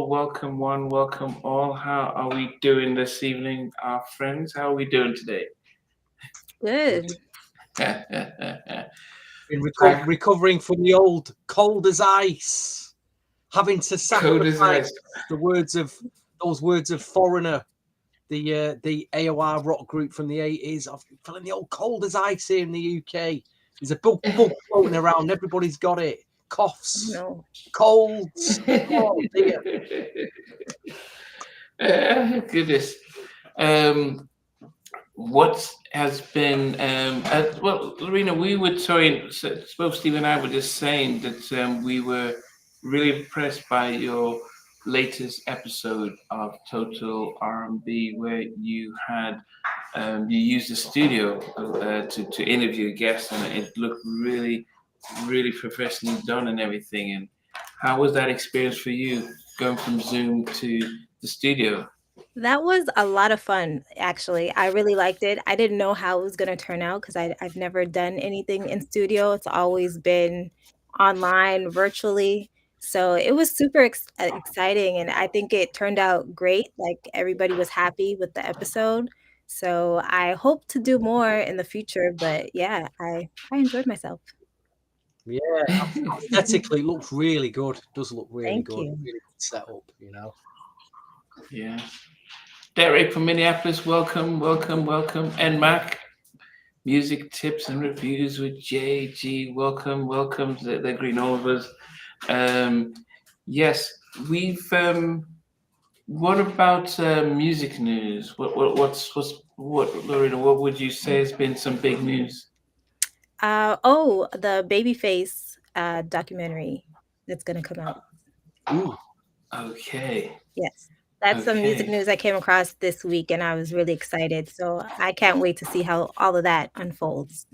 welcome all. How are we doing this evening, our friends? How are we doing today? Good. Been Back recovering from the old cold as ice, having to cold as sacrifice ice. those words of Foreigner, the AOR rock group from the 80s. I'm feeling the old cold as ice here in the UK. There's a bug floating around. Everybody's got it. Coughs, No. colds. Oh dear. Goodness. Um, what has been well, Lorena? We were sorry, both Steve and I were just saying that we were really impressed by your latest episode of Total R&B, where you had you used the studio to interview a guest, and it looked really professionally done and everything. And how was that experience for you, going from Zoom to the studio? That was a lot of fun, actually. I really liked it. I didn't know how it was going to turn out because I've never done anything in studio. It's always been online, virtually. So it was super exciting. And I think it turned out great. Like everybody was happy with the episode. So I hope to do more in the future. But yeah, I enjoyed myself. Yeah, aesthetically, it looks really good. It does look really Thank good. you. Really good setup. Yeah. Derek from Minneapolis, welcome. And Mac, music tips and reviews with JG, welcome. They're green all of us. Um, yes, we've. What about music news? What, Lorena? What would you say has been some big news? The Babyface documentary that's going to come out. Ooh, Okay, Yes. That's some music okay, news I came across this week, and I was really excited. So I can't wait to see how all of that unfolds.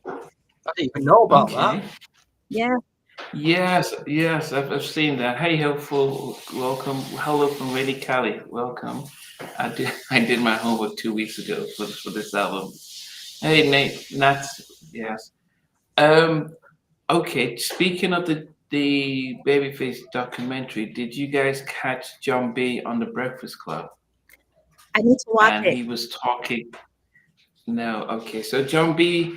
I didn't even know about okay. that. Yeah. Yes, I've seen that. Hey, hopeful, welcome. Hello from Lady Cali, welcome. I did my homework 2 weeks ago for this album. Hey, Nat, yes. Um, okay. Speaking of the Babyface documentary, did you guys catch John B on the Breakfast Club? I need to watch And it. he was talking. No, okay. So John B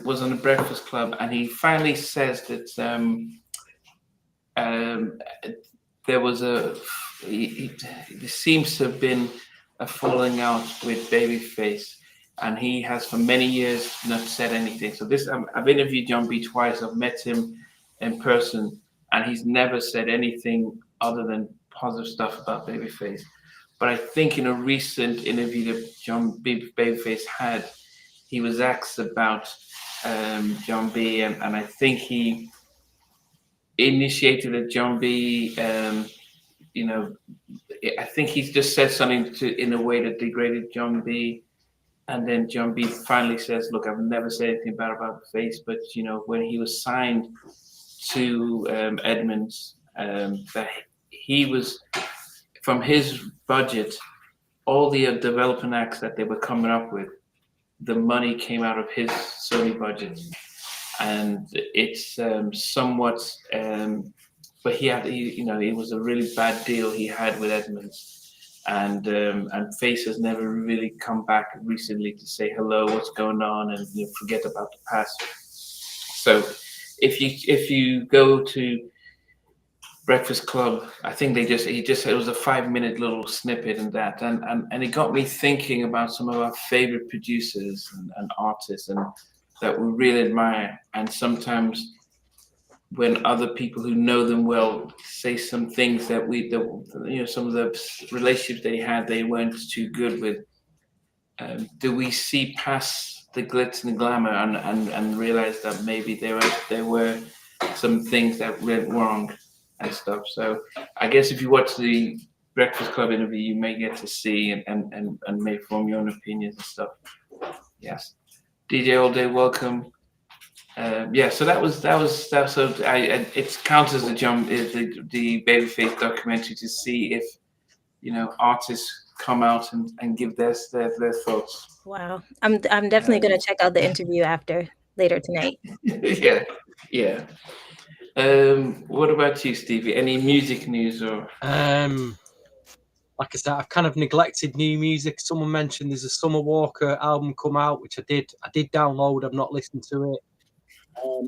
was on the Breakfast Club, and he finally says that um, there was there seems to have been a falling out with Babyface, and he has for many years not said anything. So this, I've interviewed John B twice. I've met him in person, and he's never said anything other than positive stuff about Babyface. But I think in a recent interview that Babyface had, he was asked about John B, and I think he initiated a John B. You know, I think he's just said something in a way that degraded John B. And then John B. finally says, "Look, I've never said anything bad about the face, but when he was signed to Edmonds, that he was from his budget, all the development acts that they were coming up with, the money came out of his Sony budget, and it's somewhat." But it was a really bad deal he had with Edmonds, and Face has never really come back recently to say hello, what's going on, and forget about the past. So, if you go to Breakfast Club, I think he just it was a 5 minute little snippet in that, and it got me thinking about some of our favorite producers and artists and that we really admire, and sometimes when other people who know them well say some things some of the relationships they had they weren't too good with. Do we see past the glitz and glamour and realize that maybe there were some things that went wrong and stuff? So I guess if you watch the Breakfast Club interview, you may get to see and may form your own opinions and stuff. Yes, DJ All Day, welcome. Yeah, so that. So it counts as the Babyface documentary to see if artists come out and give their thoughts. Wow. I'm definitely Um, gonna check out the interview after later tonight. yeah, yeah. What about you, Stevie? Any music news or? Like I said, I've kind of neglected new music. Someone mentioned there's a Summer Walker album come out, which I did download. I've not listened to it.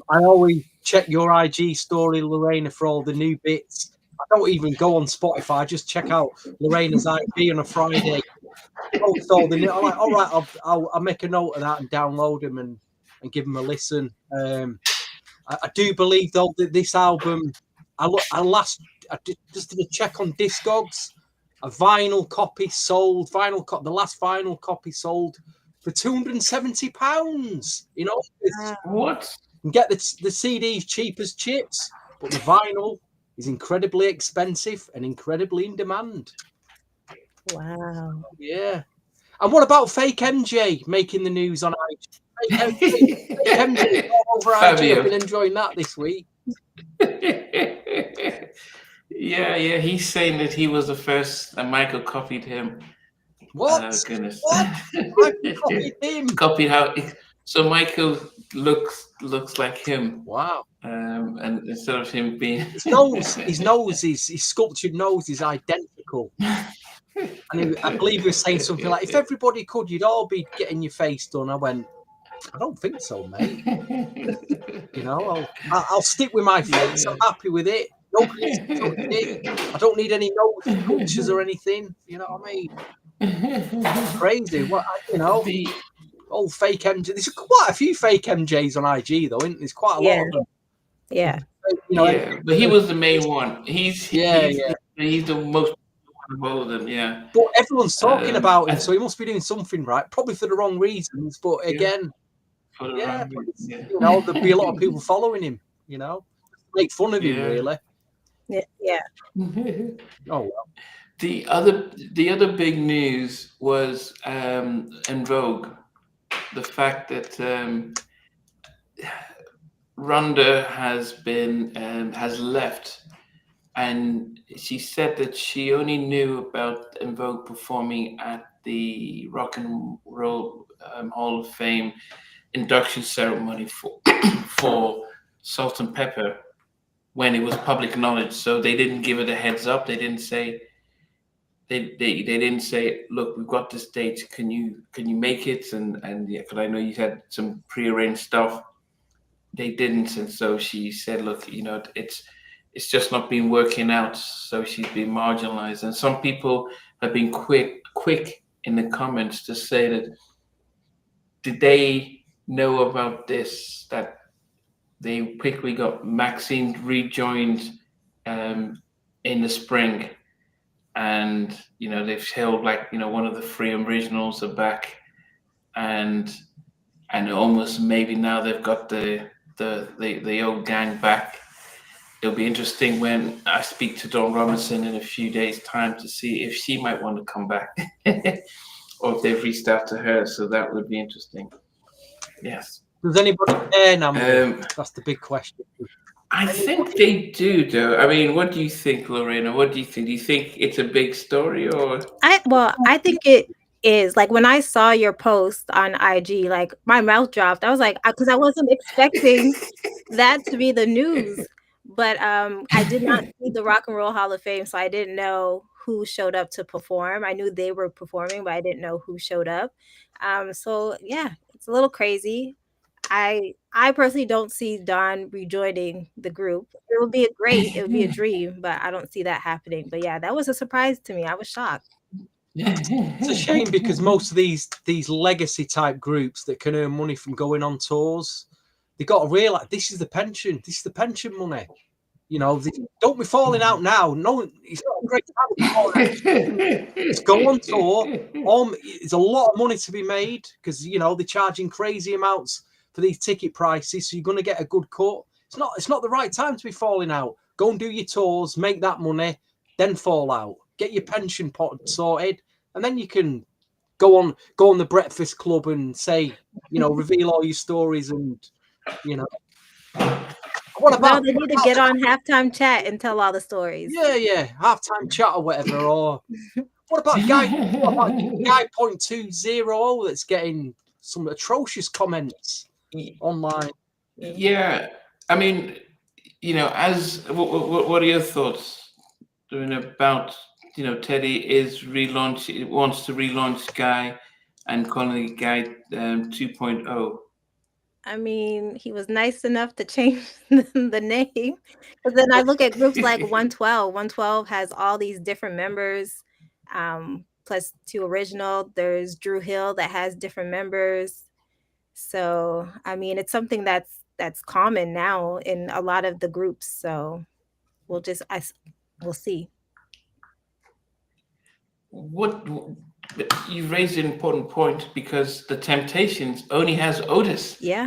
I always check your IG story, Lorena, for all the new bits. I don't even go on Spotify. I just check out Lorena's IG on a Friday. Post all the new. I'm like, all right, I'll make a note of that and download them and give them a listen. I do believe though that this album, I just did a check on Discogs. A vinyl copy sold. The last vinyl copy sold for £270. You know what? You can get the CDs cheap as chips, but the vinyl is incredibly expensive and incredibly in demand. Wow. Yeah. And what about Fake MJ making the news on IG? Fake MJ all over IG. I've been enjoying that this week. Yeah. He's saying that he was the first, and Michael copied him. What? Oh goodness! What? Michael copied him. Copied how? So Michael looks like him. Wow. And instead of him being his nose, his sculptured nose is identical. And I believe he was saying something like, "If everybody could, you'd all be getting your face done." I went, "I don't think so, mate. You know, I'll stick with my face. I'm happy with it. Nobody's touched it. I don't need any nose sculptures or anything. You know what I mean? Crazy. What old fake MJ. There's quite a few fake MJs on IG though, isn't there? There's quite a lot of them. Yeah. But he was the main one. He's the most of all of them. Yeah. But everyone's talking about him, so he must be doing something right. Probably for the wrong reasons, but again, there'll be a lot of people following him. You know, make fun of him really. Yeah. Oh well. The other big news was in Vogue, the fact that Rhonda has left, and she said that she only knew about En Vogue performing at the Rock and Roll Hall of Fame induction ceremony for Salt and Pepper when it was public knowledge. So they didn't give it a heads up. They didn't say. They didn't say, look, we've got this date. Can you make it? And yeah, because I know you had some prearranged stuff. They didn't, and so she said, look, it's just not been working out. So she's been marginalized. And some people have been quick in the comments to say that did they know about this, that they quickly got Maxine rejoined in the spring. And they've held one of the three originals are back, and almost maybe now they've got the old gang back. It'll be interesting when I speak to Dawn Robinson in a few days' time to see if she might want to come back, or if they've reached out to her. So that would be interesting. Yes. Does anybody care now? That's the big question. I think they do, though. I mean, what do you think, Lorena? What do you think? Do you think it's a big story, or? I think it is. Like when I saw your post on IG, like my mouth dropped. I was like, because I wasn't expecting that to be the news. But I did not see the Rock and Roll Hall of Fame, so I didn't know who showed up to perform. I knew they were performing, but I didn't know who showed up. So yeah, it's a little crazy. I personally don't see Dawn rejoining the group. It would be a dream, but I don't see that happening. But yeah, that was a surprise to me. I was shocked. It's a shame because most of these legacy type groups that can earn money from going on tours, they got to realize this is the pension. This is the pension money. Don't be falling out now. No, it's not a great time. Just go on tour. There's a lot of money to be made because they're charging crazy amounts for these ticket prices, so you're going to get a good cut. It's not the right time to be falling out. Go and do your tours, make that money, then fall out. Get your pension pot sorted, and then you can go on the Breakfast Club and say, reveal all your stories and, What about? They need to get on halftime chat and tell all the stories. Yeah, halftime chat or whatever. Or what about Guy 0.20 that's getting some atrocious comments online? Yeah, I mean, as what are your thoughts doing about Teddy is relaunch wants to relaunch Guy and calling it Guy 2.0. I mean, he was nice enough to change the name. But then I look at groups like 112. 112 has all these different members, plus two original. There's Drew Hill that has different members. So, I mean, it's something that's common now in a lot of the groups. So we'll just we'll see. What you raised an important point because the Temptations only has Otis. Yeah.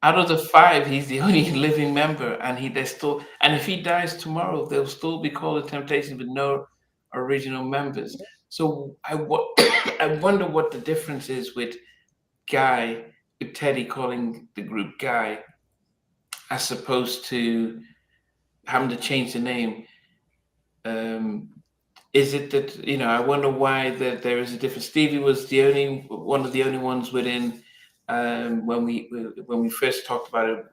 Out of the five, he's the only living member, and they still. And if he dies tomorrow, they'll still be called the Temptations with no original members. So I wonder what the difference is with Guy, with Teddy calling the group Guy, as opposed to having to change the name. Is it that I wonder why that there is a difference. Stevie was one of the only ones within when we first talked about it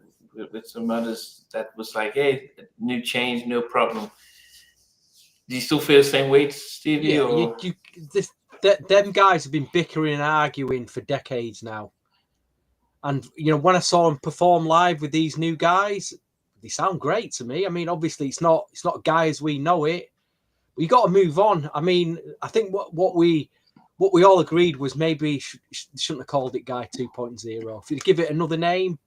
with some others that was like, hey, new change, no problem. Do you still feel the same way, Stevie? Yeah, or? Them guys have been bickering and arguing for decades now. And when I saw them perform live with these new guys, they sound great to me. I mean, obviously it's not Guy as we know it. You got to move on. I mean, I think what we all agreed was maybe shouldn't have called it Guy 2.0. If you'd give it another name,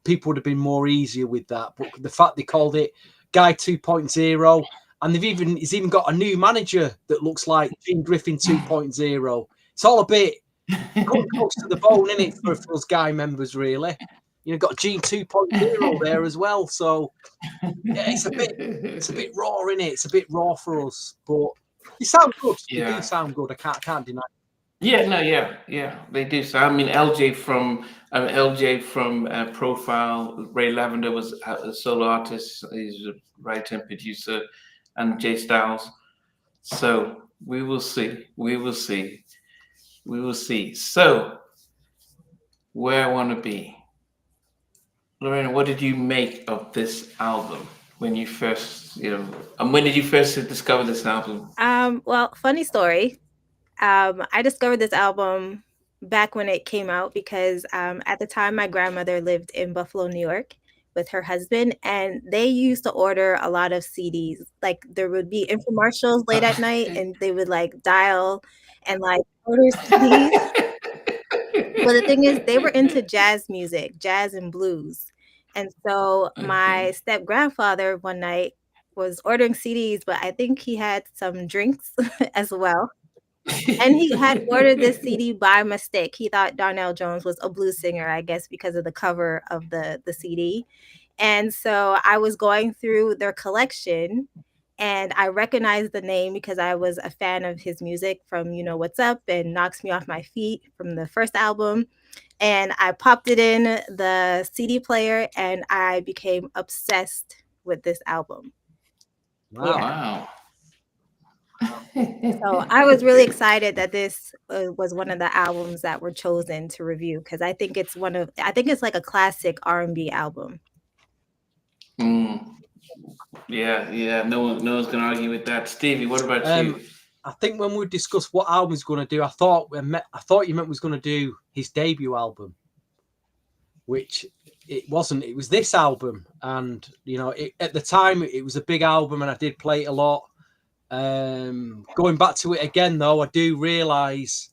people would have been more easier with that. But the fact they called it Guy 2.0, and he's even got a new manager that looks like Gene Griffin 2.0. It's all a bit close to the bone, isn't it, for us Guy members, really? Got Gene 2.0 there as well. So yeah, it's a bit raw, isn't it? It's a bit raw for us, but they sound good. Yeah. They do sound good. I can't deny. Yeah, they do. So I mean, LJ from Profile, Ray Lavender was a solo artist. He's a writer and producer, and Jay Styles. So we will see. So where I want to be, Lorena, what did you make of this album when you first, and when did you first discover this album? Well, funny story. I discovered this album back when it came out because at the time my grandmother lived in Buffalo, New York with her husband, and they used to order a lot of CDs. Like there would be infomercials late at night and they would like dial and like order CDs. Well, the thing is they were into jazz music, jazz and blues. And so my step grandfather one night was ordering CDs, but I think he had some drinks as well. And he had ordered this CD by mistake. He thought Donell Jones was a blues singer, I guess, because of the cover of the CD. And so I was going through their collection and I recognized the name because I was a fan of his music from You Know What's Up and Knocks Me Off My Feet from the first album. And I popped it in the CD player and I became obsessed with this album. Wow. So I was really excited that this was one of the albums that were chosen to review because I think it's like a classic R&B album. Yeah. No one's gonna argue with that. Stevie, what about you? I think when we discussed what album he's going to do, I thought you meant was going to do his debut album, which it wasn't. It was this album, and at the time it was a big album, and I did play it a lot. Going back to it again, though, I do realise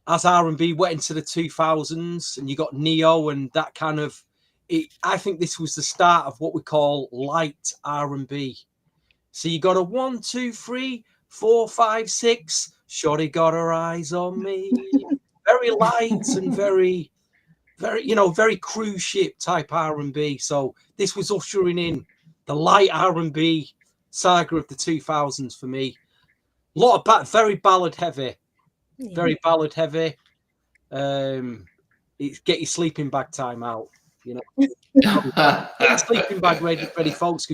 as R&B went into the 2000s, and you got Neo and that kind of. I think this was the start of what we call light R&B. So you got a 1, 2, 3, 4, 5, 6. Shorty got her eyes on me. Very light and very, very, very cruise ship type R&B. So this was ushering in the light R&B saga of the 2000s for me. A lot of very ballad heavy. Very ballad heavy. It's get your sleeping bag time out. Get sleeping bag ready, folks.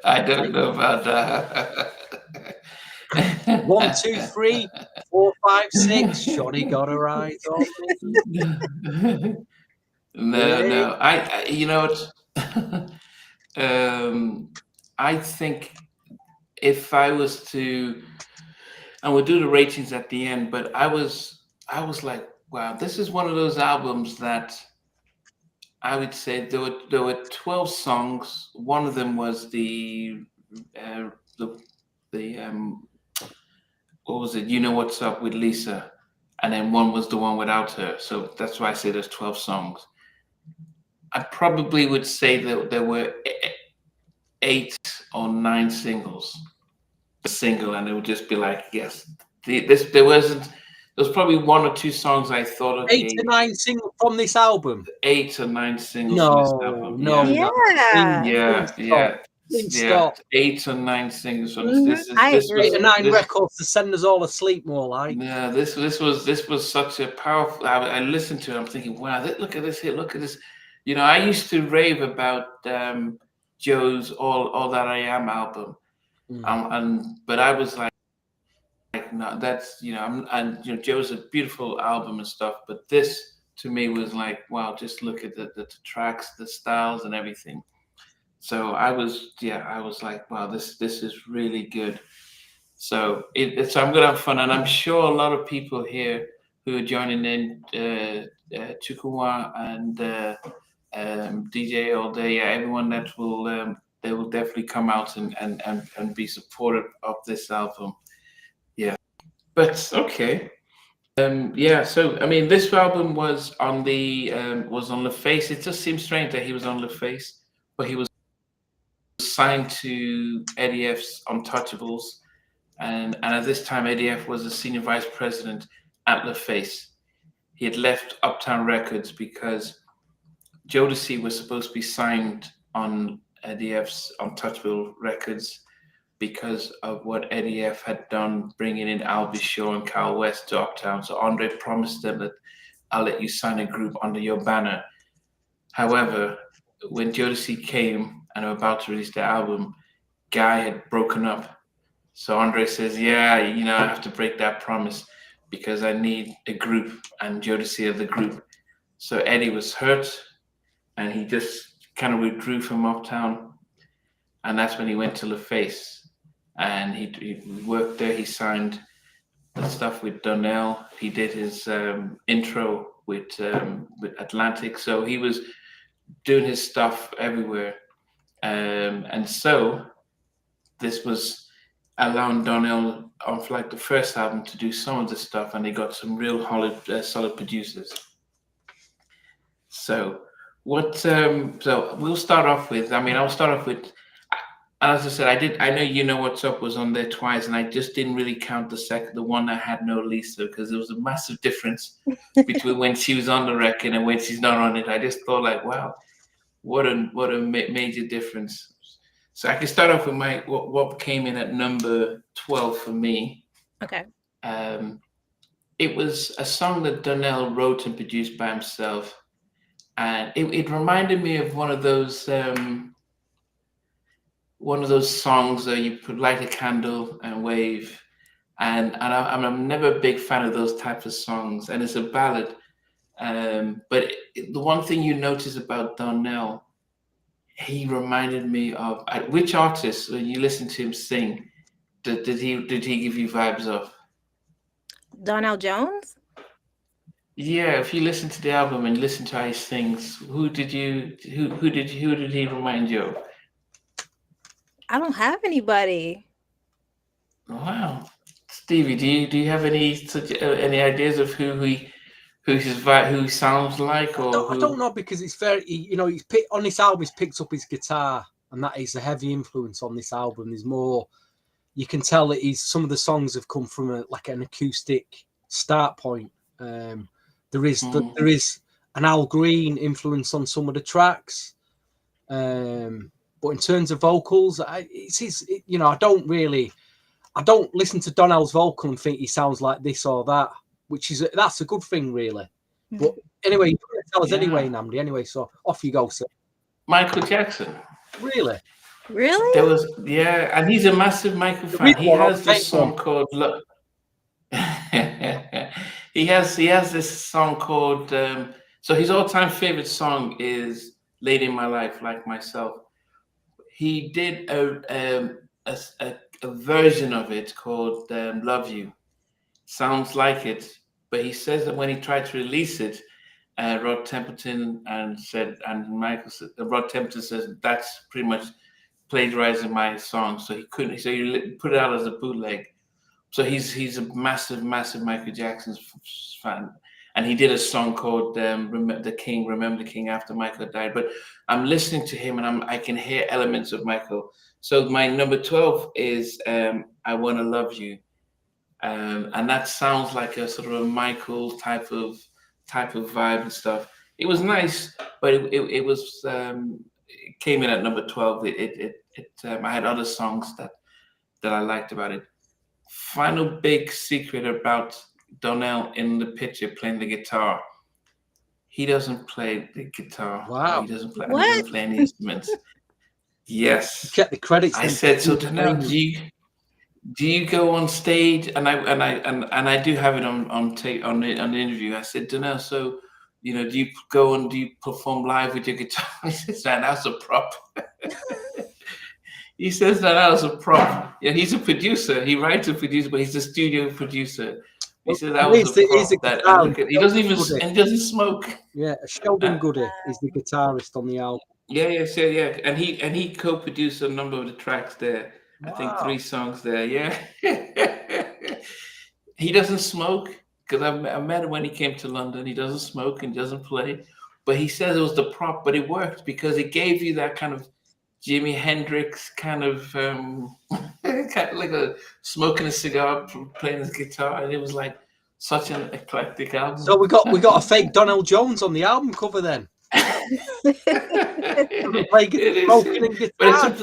I don't know about that. 1, 2, 3, 4, 5, 6. Shorty got her eyes on me. No. I you know what? I think if I was to, and we'll do the ratings at the end, but I was like, wow, this is one of those albums that I would say there were 12 songs. One of them was uh, the the what was it? You Know What's Up with Lisa, and then one was the one without her. So that's why I say there's 12 songs. I probably would say that there were 8 or 9 singles. A single, and it would just be like, yes, this there wasn't. There was probably 1 or 2 songs I thought, 8 okay, to 9 singles from this album. 8 or 9 singles from this No, album. no, Yeah, no. Yeah. yeah, Please stop. yeah, Please yeah. stop. 8 or 9 singles from this. This is I this 8 was or agree. 9 this. records to send us all asleep, more like. Yeah, this was such a powerful. I listened to it. I'm thinking, wow, look at this hit. Look at this. I used to rave about Joe's All That I Am album, but I was like, no, that's Joe's a beautiful album and stuff, but this to me was like, wow, just look at the tracks, the styles, and everything. So I was like, wow, this is really good. So so I'm gonna have fun, and I'm sure a lot of people here who are joining in, Chukuma and DJ all day, yeah, everyone that will they will definitely come out and be supportive of this album. Yeah, but okay. Yeah, so I mean, this album was on the face. It just seems strange that he was on the face, but he was signed to Eddie F's Untouchables, and at this time, Eddie F was a senior vice president at the face. He had left Uptown Records because Jodeci was supposed to be signed on Eddie F's Untouchable Records because of what Eddie F had done, bringing in Albie Shaw and Kyle West to Uptown. So Andre promised them that I'll let you sign a group under your banner. However, when Jodeci came and were about to release the album, Guy had broken up. So Andre says, yeah, I have to break that promise because I need a group, and Jodeci are the group. So Eddie was hurt, and he just kind of withdrew from Uptown, and that's when he went to LaFace. And he worked there. He signed the stuff with Donell. He did his intro with Atlantic. So he was doing his stuff everywhere. And so this was allowing Donell on like the first album to do some of the stuff, and they got some real solid producers. So so we'll start off with. I mean, I'll start off with. As I said, I know You Know What's Up was on there twice, and I just didn't really count the one that had no Lisa, because there was a massive difference between when she was on the record and when she's not on it. I just thought like, wow, what a major difference. So I can start off with what came in at number 12 for me. Okay. It was a song that Donell wrote and produced by himself, and it reminded me of one of those songs that you put light a candle and wave, and I'm never a big fan of those types of songs, and it's a ballad. But the one thing you notice about Donell, he reminded me of which artist, when you listen to him sing, did he give you vibes of? Donell Jones? Yeah, if you listen to the album and listen to how he sings, who did he remind you of? I don't have anybody. Wow, Stevie, do you have any ideas of who he sounds like, or I don't know, because it's very, he's on this album. He's picked up his guitar, and that is a heavy influence on this album. There's more. You can tell that some of the songs have come from an acoustic start point. There is an Al Green influence on some of the tracks. But in terms of vocals, I don't listen to Donell's vocal and think he sounds like this or that, that's a good thing, really. But anyway, you're going to tell us anyway, Namdi. Anyway, so off you go, sir. Michael Jackson. Really? There was, and he's a massive Michael fan. He has this song called he has this song called so his all-time favorite song is late in my life, like myself. He did a version of it called "Love You." Sounds like it, but he says that when he tried to release it, Rod Templeton Rod Templeton says that's pretty much plagiarizing my song, so he couldn't. So he put it out as a bootleg. So he's a massive Michael Jackson fan, and he did a song called "Remember the King" after Michael died. But I'm listening to him, and I can hear elements of Michael. So my number 12 is "I Wanna Love You," and that sounds like a sort of a Michael type of vibe and stuff. It was nice, but it was it came in at number 12. I had other songs that I liked about it. Final big secret about Donell in the picture playing the guitar. He doesn't play the guitar. Wow. He doesn't play. What? He doesn't play any instruments. Yes. Get the credits. I said, so Donell, do you go on stage? And I do have it on tape on the interview. I said, Donell, so do you go and do you perform live with your guitar? He says, man, that's a prop. He says that was a prop. Yeah, he's a producer. He writes and produces, but he's a studio producer. He said that was a prop. He doesn't even and he doesn't smoke. Yeah, Sheldon Goody is the guitarist on the album. Yeah, and he co-produced a number of the tracks there. Wow. I think 3 songs there. Yeah. He doesn't smoke because I met him when he came to London. He doesn't smoke and doesn't play, but he says it was the prop, but it worked because it gave you that kind of Jimi Hendrix kind of like a smoking a cigar, playing his guitar, and it was like such an eclectic album. So we got a fake Donell Jones on the album cover then. Play smoking and guitar.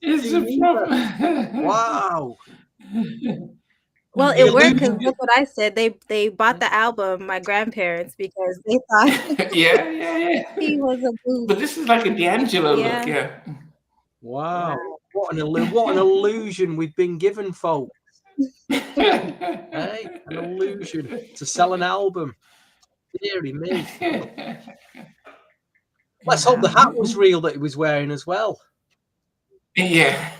It's a problem. Wow. Well, it worked because look what I said. They bought the album, my grandparents, because they thought yeah. he was a booth. But this is like a D'Angelo look, yeah. Wow. What an illusion we've been given, folks. Hey, an illusion to sell an album. Deary me. Let's hope the hat was real that he was wearing as well. Yeah.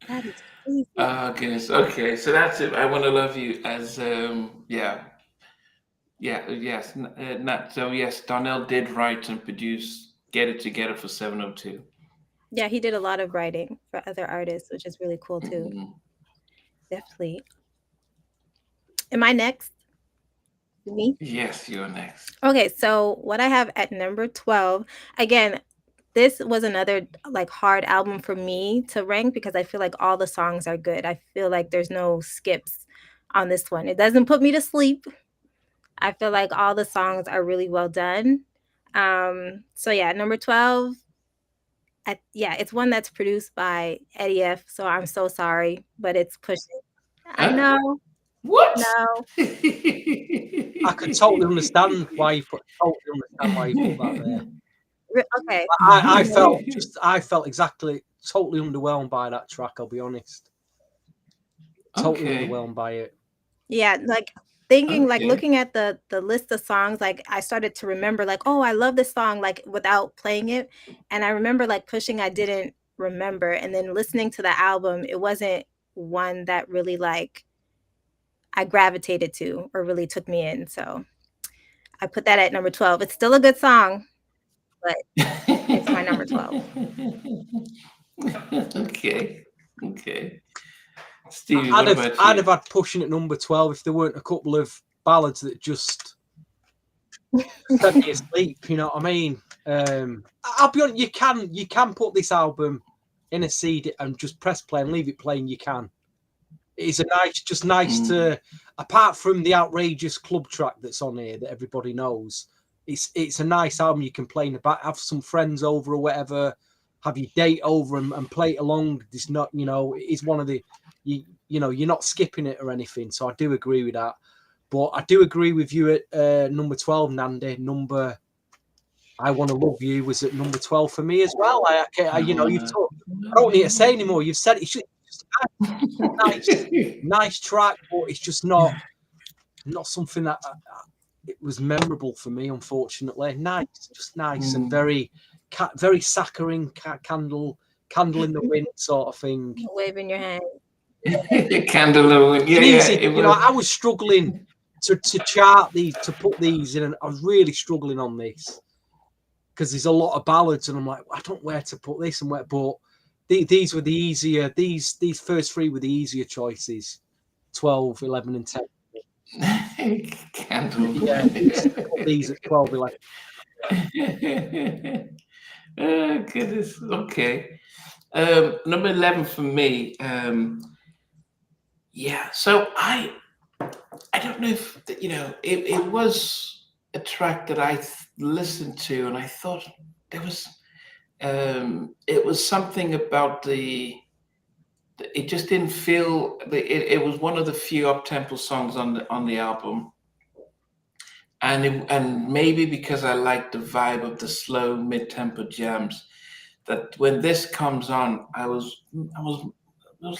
That is crazy. Oh goodness. Okay, so that's it. I Wanna Love You as yes, Donell did write and produce Get It Together for 702. Yeah, he did a lot of writing for other artists, which is really cool too. Mm-hmm. Definitely. Am I next? Me? Yes, you're next. Okay, so what I have at number 12, again, this was another like hard album for me to rank because I feel like all the songs are good. I feel like there's no skips on this one. It doesn't put me to sleep. I feel like all the songs are really well done. So yeah, number 12. It's one that's produced by Eddie F. So I'm so sorry, but it's Pushing. I know. What? No. I could totally understand why you put that there. Okay. I felt exactly totally underwhelmed by that track. I'll be honest. Totally underwhelmed by it. Yeah, like thinking, like looking at the list of songs, like I started to remember, like, oh, I love this song, like without playing it, and I remember like Pushing, I didn't remember, and then listening to the album, it wasn't one that really like I gravitated to or really took me in. So I put that at number 12. It's still a good song, but it's my number 12. Okay. Stevie, I'd have had Pushing at number 12 if there weren't a couple of ballads that just set me asleep. You know what I mean? I'll be honest. You can put this album in a CD and just press play and leave it playing. You can. It's nice to, apart from the outrageous club track that's on here that everybody knows. It's a nice album you can play in the back, have some friends over or whatever, have your date over and play it along. It's not, it's one of the. You're not skipping it or anything, so I do agree with that. But I do agree with you at number 12, Nandi. I Wanna Love You was at number 12 for me as well. You've talked. I don't need to say anymore. You've said it. It's just nice track, but it's just not something that it was memorable for me. Unfortunately, nice, just nice and very saccharine, candle in the wind sort of thing. Waving your hand. Candle, yeah, Easy, it you know, was. I was struggling to chart these, to put these in, and I was really struggling on this because there's a lot of ballads, and I'm like, I don't know where to put this and where, but these were the easier. These first three were the easier choices. 12, 11, and 10. Candle. Yeah, put these at 12, 11. Oh, goodness. Okay. Number 11 for me. Yeah. So I don't know if it was a track that I listened to, and I thought there was it was something about it just didn't feel it was one of the few up-tempo songs on the album, and maybe because I like the vibe of the slow mid-tempo jams, that when this comes on, I was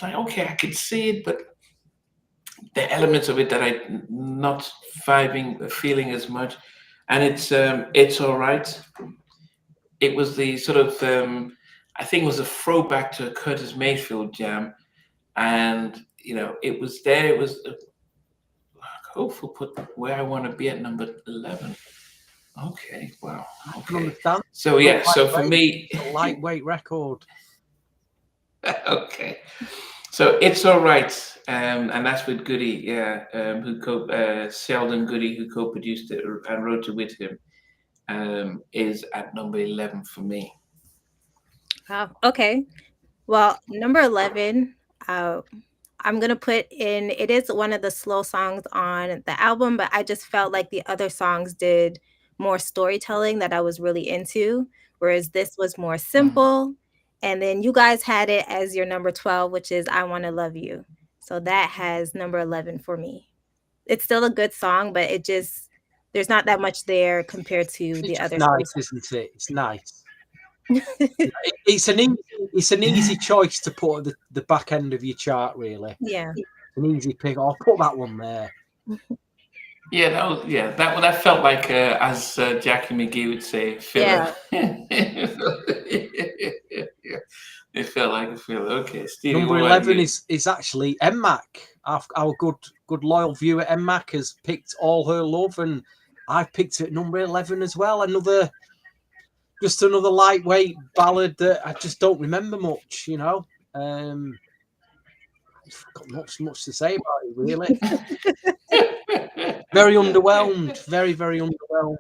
like, okay, I could see it, but the elements of it that I not feeling as much, and it's all right. It was the sort of I think it was a throwback to a Curtis Mayfield jam, and it was there. It was hopeful put where I want to be at number 11. Okay, wow. I can Okay, understand. so yeah, so for me, a lightweight record. okay, so it's all right, and that's with Goody, yeah, Sheldon Goody, who co-produced it and wrote it with him, is at number 11 for me. Wow. Okay. Well, number 11, I'm going to put in, it is one of the slow songs on the album, but I just felt like the other songs did more storytelling that I was really into, whereas this was more simple. And then you guys had it as your number 12, which is I Want to Love You. So that has number 11 for me. It's still a good song, but there's not that much there compared to the other nice, songs. isn't it? It's nice. It's an easy choice to put at the back end of your chart, really. Yeah. An easy pick. I'll put that one there. Yeah, that felt like, as Jackie McGee would say, filler. Yeah. It felt like a filler. Okay, Stevie. Number 11 is actually MMAC. Our good loyal viewer MMAC has picked All Her Love, and I've picked it at number 11 as well. Just another lightweight ballad that I just don't remember much, I've got much to say about it, really. Very underwhelmed. Very, very underwhelmed.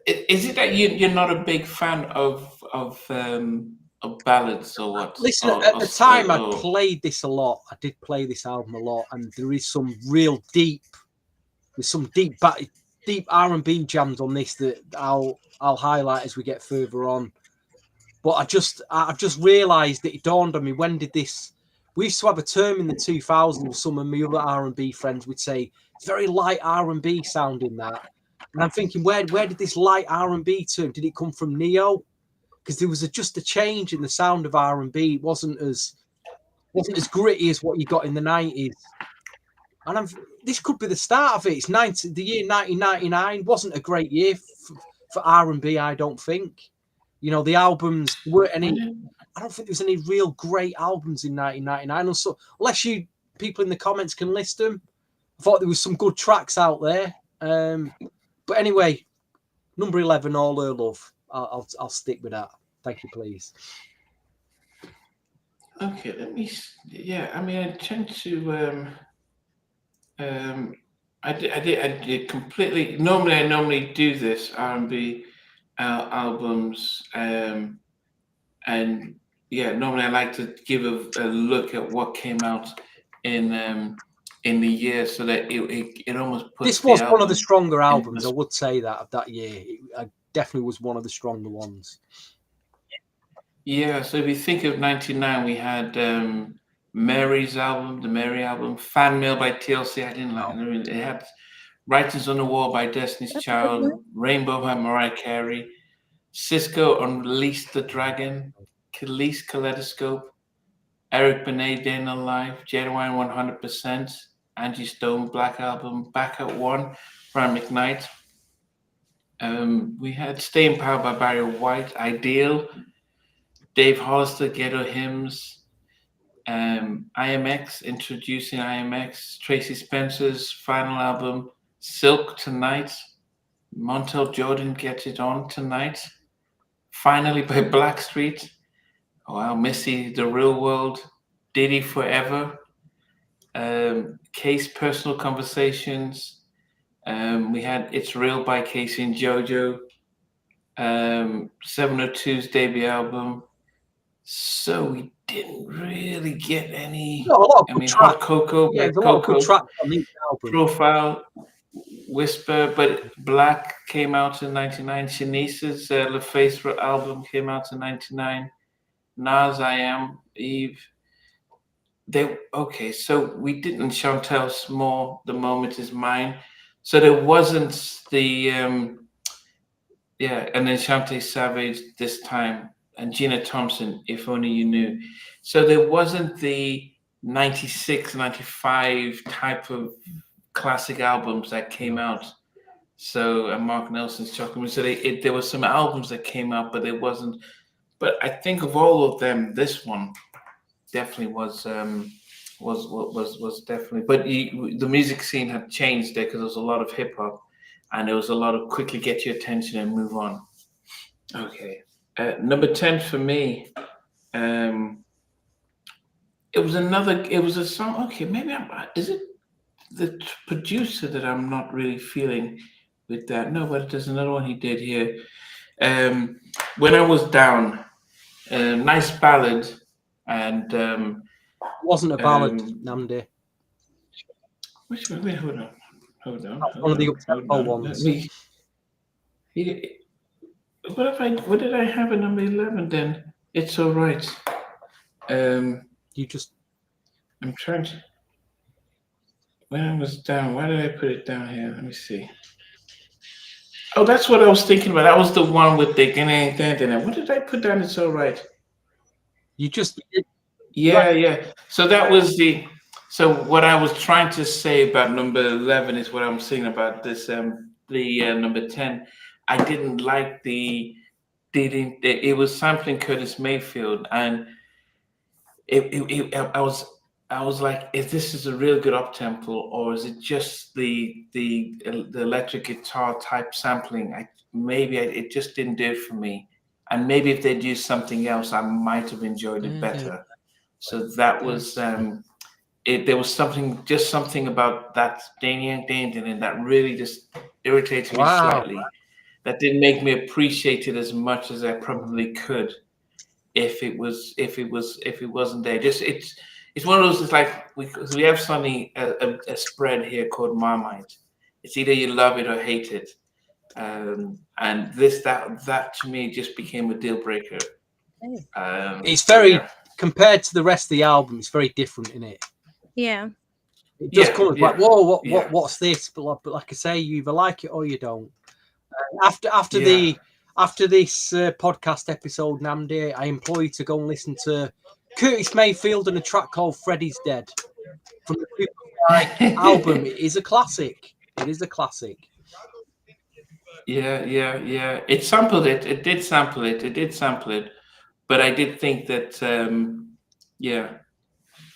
Is it that you're not a big fan of ballads or what? Listen, at the time I played this a lot. I did play this album a lot, and there is some real deep R&B jams on this that I'll highlight as we get further on. But I've just realised that it dawned on me, when did this? We used to have a term in the 2000s with some of my other R&B friends. We'd say it's very light R&B sounding that, and I'm thinking, where did this light R&B term? Did it come from Neo? Because there was just a change in the sound of R&B. It wasn't as gritty as what you got in the 90s. And this could be the start of it. It's the year 1999 wasn't a great year for R&B, I don't think. The albums weren't any. I don't think there was any real great albums in 1999. Also, unless you people in the comments can list them, I thought there was some good tracks out there. But anyway, number 11, All Her Love. I'll stick with that. Thank you, please. Okay, let me. Yeah, I mean, I tend to. I did completely. Normally, I normally do this R&B albums, and yeah, normally I like to give a look at what came out in the year, so that it almost puts. This was one of the stronger albums, I would say that, of that year. It definitely was one of the stronger ones. Yeah, so if you think of 99, we had Mary's album, the Mary album, Fan Mail by TLC. I didn't like it. It had Writings on the Wall by Destiny's Child, Rainbow by Mariah Carey, Cisco Unleashed the Dragon, Khalees Kaleidoscope, Eric Benet, Day in the Life, Genuine 100%, Angie Stone, Black Album, Back at One, Brian McKnight. We had Stay in Power by Barry White, Ideal, Dave Hollister, Ghetto Hymns, IMX, Introducing IMX, Tracy Spencer's final album, Silk Tonight, Montel Jordan, Get It On Tonight, Finally by Blackstreet, oh wow, Missy, The Real World, Diddy Forever, Case Personal Conversations, we had It's Real by Casey and JoJo, 702's debut album. So we didn't really get any. No, a lot of I good mean, tracks. Hot Cocoa, Yeah, by there's a lot of good Coco, tracks on the album. Profile, Whisper, but Black came out in '99. Shanice's LaFace album came out in '99. Nas, I Am, Eve. So we didn't Chantel Small, The Moment Is Mine. So there wasn't the and then Shantae Savage this time, and Gina Thompson, If Only You Knew. So there wasn't the 96, 95 type of classic albums that came out. So, and Mark Nelson's Chocolate. So there were some albums that came out, but there wasn't. But I think of all of them, this one definitely was definitely. But the music scene had changed there because there was a lot of hip hop, and there was a lot of quickly get your attention and move on. Okay, number 10 for me. It was a song. Okay, maybe is it the producer that I'm not really feeling with that? No, but there's another one he did here. When I Was Down, nice ballad, and it wasn't a ballad, Namdi. Which one? Wait, hold on. That's one of the up-tempo ones. What did I have at number 11 then? It's All Right. I'm trying to. When I Was Down, why did I put it down here? Let me see. Oh, that's what I was thinking about. That was the one with the. What did I put down? It's All Right. Yeah. So that was the. So what I was trying to say about number 11 is what I'm saying about this. The number 10. I didn't like it was sampling Curtis Mayfield, and I was like, is this a real good up tempo, or is it just the electric guitar type sampling? It just didn't do it for me. And maybe if they'd used something else, I might have enjoyed it better. So that was there was something about that ding that really just irritated me slightly. That didn't make me appreciate it as much as I probably could if it wasn't there. It's one of those. It's like we have something a spread here called Marmite. It's either you love it or hate it, and that to me just became a deal breaker. It's very compared to the rest of the album. It's very different in it. Yeah. It just comes like, whoa, what's this? But like I say, you either like it or you don't. After this podcast episode, Namdi, I implore you to go and listen to Curtis Mayfield and a track called Freddy's Dead from the Superfly album. It is a classic. Yeah. It sampled it. It did sample it. But I did think that,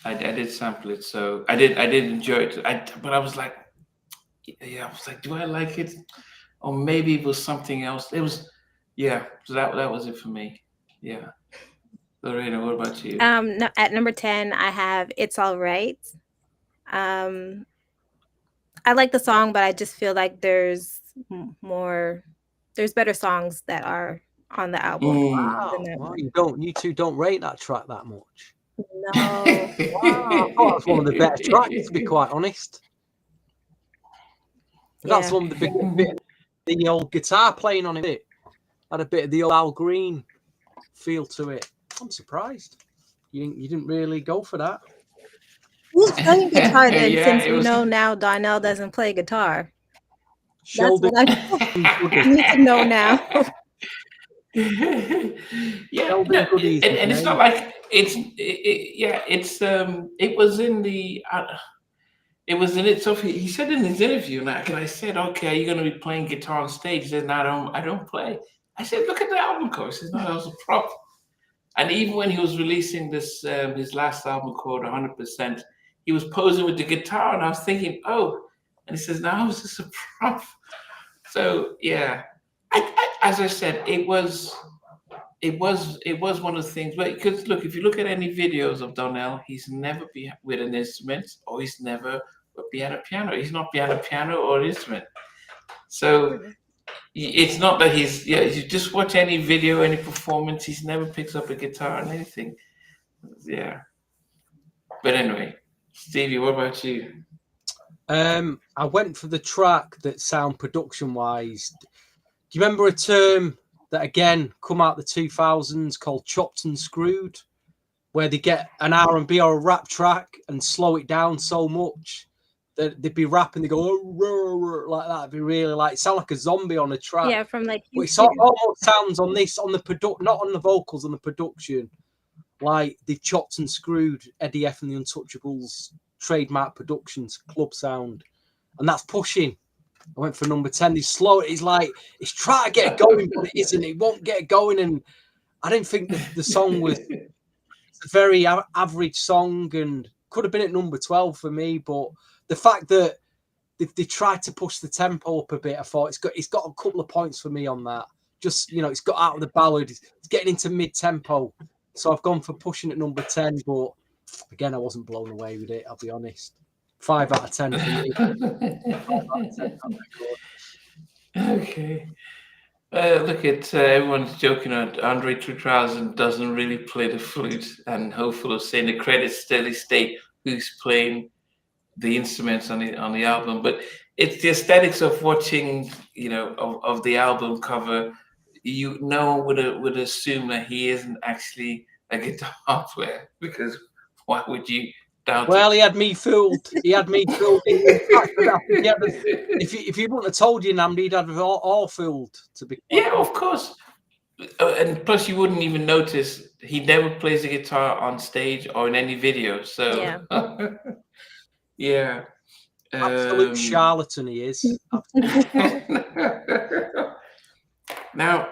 I did sample it. So I did enjoy it. But I was like, do I like it? Or maybe it was something else. It was, so that was it for me. Yeah. Lorena, what about you? No, at number 10, I have It's All Right. I like the song, but I just feel like there's better songs that are on the album. Wow. You two don't rate that track that much. No. Wow. I thought that's one of the better tracks, to be quite honest. That's one of the bit the old guitar playing on it. Had a bit of the old Al Green feel to it. I'm surprised. You didn't really go for that. Who's playing guitar then, since we know now Donell doesn't play guitar? Sheldon. That's what I need to know now. And it's not like it was in the it was in it. So he said in his interview, and I said, "Okay, are you going to be playing guitar on stage?" He said, "No, I don't play." I said, "Look at the album cover." He said, "No, that was a prop." And even when he was releasing this, his last album called 100%, he was posing with the guitar, and I was thinking, "Oh," and he says, "No, it was just a prop." So yeah, as I said, it was one of the things. But because look, if you look at any videos of Donell, he's never be with an instrument, or he's never behind a piano. He's not behind a piano or instrument. So it's not that he's, yeah. You just watch any video, any performance, he's never picks up a guitar or anything. Yeah. But anyway, Stevie, what about you? I went for the track that sound production wise. Do you remember a term that again come out the 2000s called chopped and screwed, where they get an R&B or a rap track and slow it down so much that they'd be rapping, they go like that. It'd be really like sound like a zombie on a track. Yeah, from like But it almost sounds on this, on the not on the vocals, on the production, like they've chopped and screwed Eddie F and the Untouchables trademark productions club sound, and that's pushing. I went for number 10. He's slow. He's like, he's trying to get it going, but it isn't. It won't get it going. And I didn't think the song was a very average song and could have been at number 12 for me. But the fact that they tried to push the tempo up a bit, I thought it's got a couple of points for me on that. Just, you know, it's got out of the ballad. It's getting into mid-tempo. So I've gone for pushing at number 10. But again, I wasn't blown away with it, I'll be honest. 5 out of 10 for me. 5 out of 10. Okay. Look at everyone's joking on Andre 2000 doesn't really play the flute, and hopeful of saying the credits steady state who's playing the instruments on the album. But it's the aesthetics of watching, you know, of the album cover. You know, would assume that he isn't actually a guitar player, because why would you doubt Well, it? he had me fooled. He had me fooled. If he wouldn't have told you, Namdi, he'd have all fooled. To be Yeah, of course. And plus, you wouldn't even notice he never plays the guitar on stage or in any video. So Yeah. yeah. Absolute charlatan he is. Now,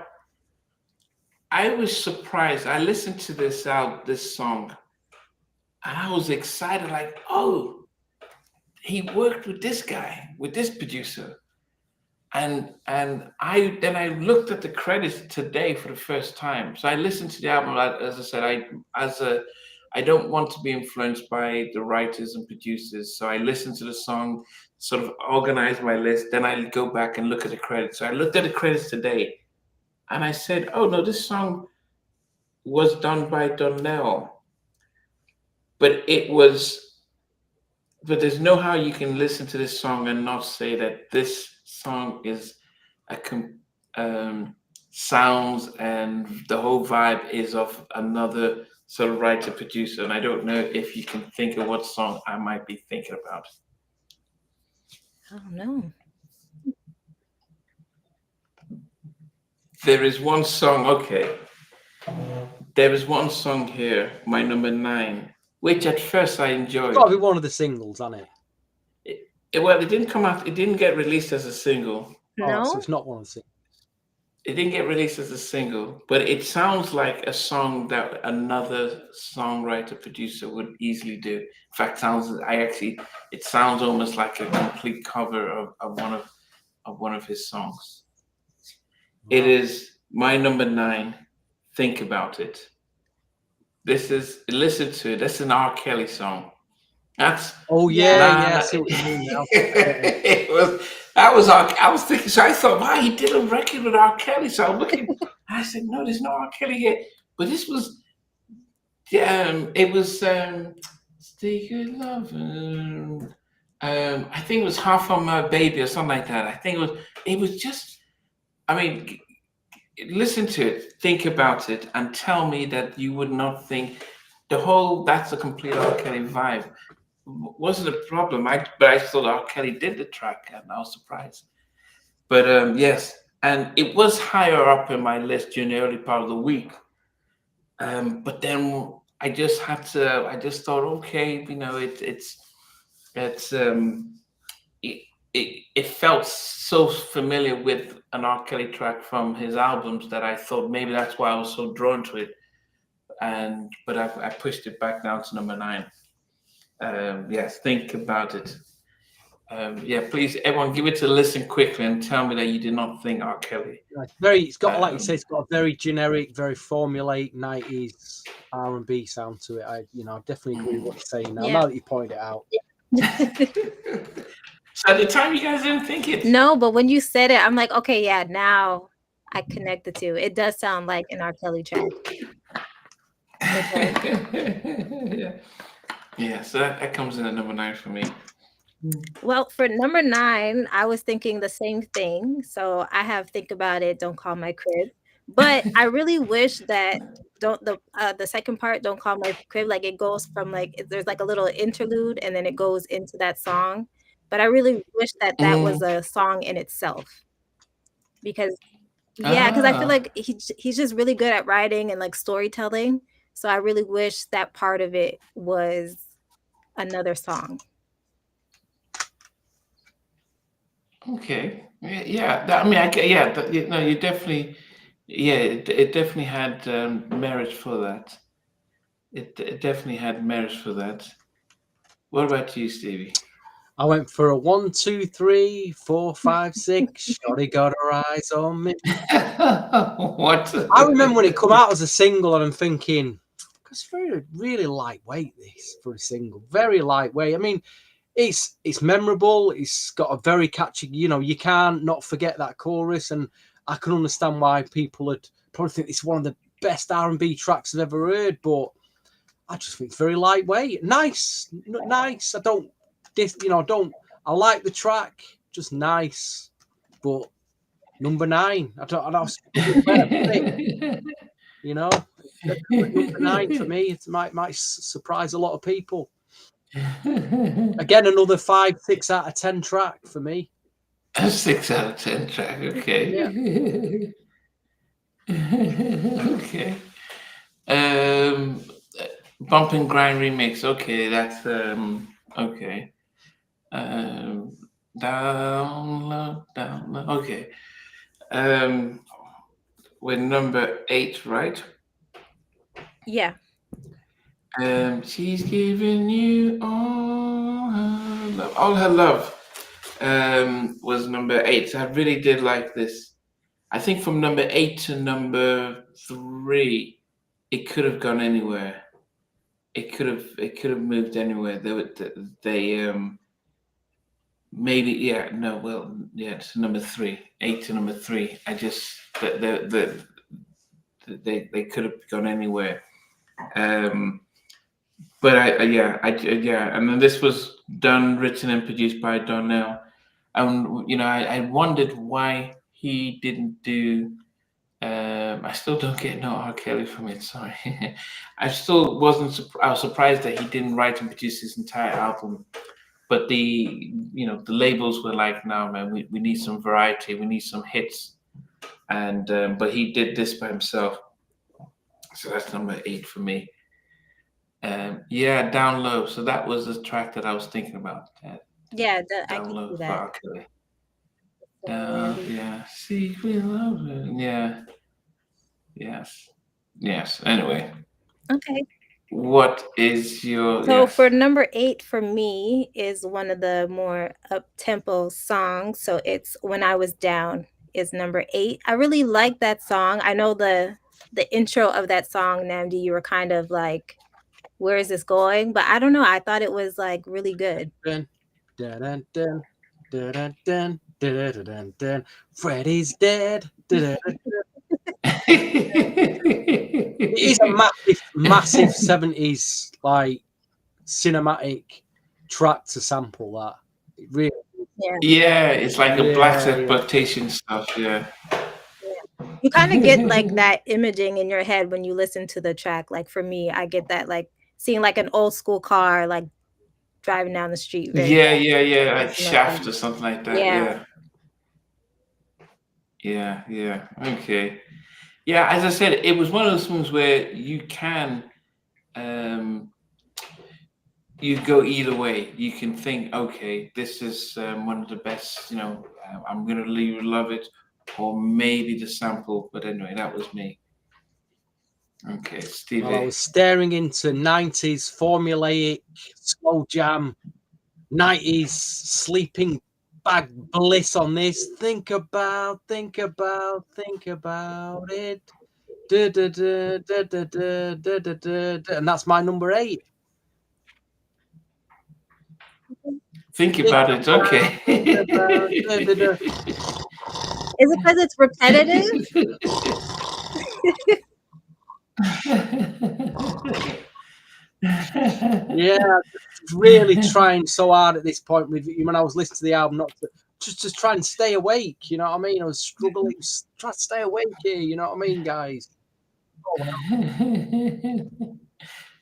I was surprised. I listened to this song, and I was excited. Like, oh, he worked with this guy, with this producer, and I looked at the credits today for the first time. So I listened to the album. As I said, I don't want to be influenced by the writers and producers. So I listened to the song, sort of organize my list. Then I go back and look at the credits. So I looked at the credits today, and I said, "Oh no, this song was done by Donell." But there's no how you can listen to this song and not say that this song is sounds and the whole vibe is of another sort of writer producer. And I don't know if you can think of what song I might be thinking about. I don't know. There is one song, okay. There is one song here, my number 9, which at first I enjoyed. It's got to be one of the singles, hasn't it? Well, it didn't come out, it didn't get released as a single. No, Oh, so it's not one of the singles. It didn't get released as a single, but it sounds like a song that another songwriter producer would easily do. In fact, it sounds almost like a complete cover of one of his songs. Wow. It is my number 9. Think About It. Listen to it. That's an R. Kelly song. That's I see what you mean now. I was thinking, so I thought, wow, he did a record with R. Kelly. So I'm looking, I said, no, there's no R. Kelly here. But this was, it was Stay Good Lovin'. I think it was Half on My Baby or something like that. I think it was just, I mean, listen to it, think about it, and tell me that you would not think that's a complete R. Kelly vibe. Wasn't a problem. But I thought R. Kelly did the track, and I was surprised. But yes, and it was higher up in my list during the early part of the week. But then I just thought, okay, you know, It's it felt so familiar with an R. Kelly track from his albums that I thought maybe that's why I was so drawn to it. But I pushed it back down to number 9. Yes, think about it. Yeah, please, everyone, give it a listen quickly and tell me that you did not think R. Kelly. It's got, like you say, it's got a very generic, very formulaic 90s R&B sound to it. I definitely agree with what you're saying now. Yeah. Now that you point it out. So at the time, you guys didn't think it? No, but when you said it, I'm like, okay, yeah, now I connect the two. It does sound like an R. Kelly track. Yeah, so that comes in at number 9 for me. Well, for number 9, I was thinking the same thing. So I have Think About It, Don't Call My Crib. But I really wish that the second part, Don't Call My Crib, like it goes from there's like a little interlude and then it goes into that song. But I really wish that was a song in itself. Because I feel like he's just really good at writing and like storytelling. So I really wish that part of it was another song. Okay. Yeah. You definitely. Yeah, it definitely had merit for that. It definitely had merit for that. What about you, Stevie? I went for a 1, 2, 3, 4, 5, 6. Shorty got her eyes on me. What? I remember when it come out as a single, and I'm thinking, it's really lightweight. This for a single, very lightweight. I mean, it's memorable. It's got a very catchy. You can't not forget that chorus, and I can understand why people would probably think it's one of the best R&B tracks I've ever heard. But I just think it's very lightweight, nice. I like the track, just nice. But number 9, I don't know. Number 9 for me, it might surprise a lot of people. Again, another 5, 6 out of 10 track for me. A 6 out of 10 track, okay. Yeah. Okay. Bump and Grind remix, okay, that's okay. Down low, okay. We're number 8, right? Yeah. She's giving you all her love. Was number 8. So I really did like this. I think from number 8 to number 3, it could have gone anywhere. It could have moved anywhere. Maybe to number 3, 8 to number 3. I just they could have gone anywhere. But and then this was done, written, and produced by Donell. And I wondered why he didn't do. I still don't get no R. Kelly from it. Sorry, I still wasn't. I was surprised that he didn't write and produce his entire album. But the labels were like, no, man, we need some variety, we need some hits, and but he did this by himself. So that's number 8 for me. Down Low. So that was the track that I was thinking about. Down Low that. for R. Kelly. Secret love. Yeah. Yes. Anyway. Okay. What is your? So for number 8 for me is one of the more up-tempo songs. So it's When I Was Down is number 8. I really like that song. I know the intro of that song, Namdi, you were kind of like, where is this going? But I don't know. I thought it was like really good. Dun, dun, dun, dun, dun, dun, dun, dun, dun, dun, dun. Freddie's dead. Dun, dun, dun. It is a massive 70s like cinematic track to sample that. It really Yeah, it's like a black exploitation stuff, yeah. You kind of get like that imaging in your head when you listen to the track. Like for me, I get that like seeing like an old school car like driving down the street. Like Shaft or something like that. Yeah. Okay. Yeah, as I said, it was one of those things where you can you go either way. You can think, okay, this is one of the best. I'm gonna love it, or maybe the sample. But anyway, that was me. Okay, Stevie. Well, I was staring into 90s formulaic slow jam, 90s sleeping bag bliss on this. Think about it. Da, da, da, da, da, da, da, da, da. And that's my number 8. Think about it. Okay. Is it because it's repetitive? Yeah, really trying so hard at this point with when I was listening to the album, not to just try and stay awake. You know what I mean? I was struggling, try to stay awake here. You know what I mean, guys? Try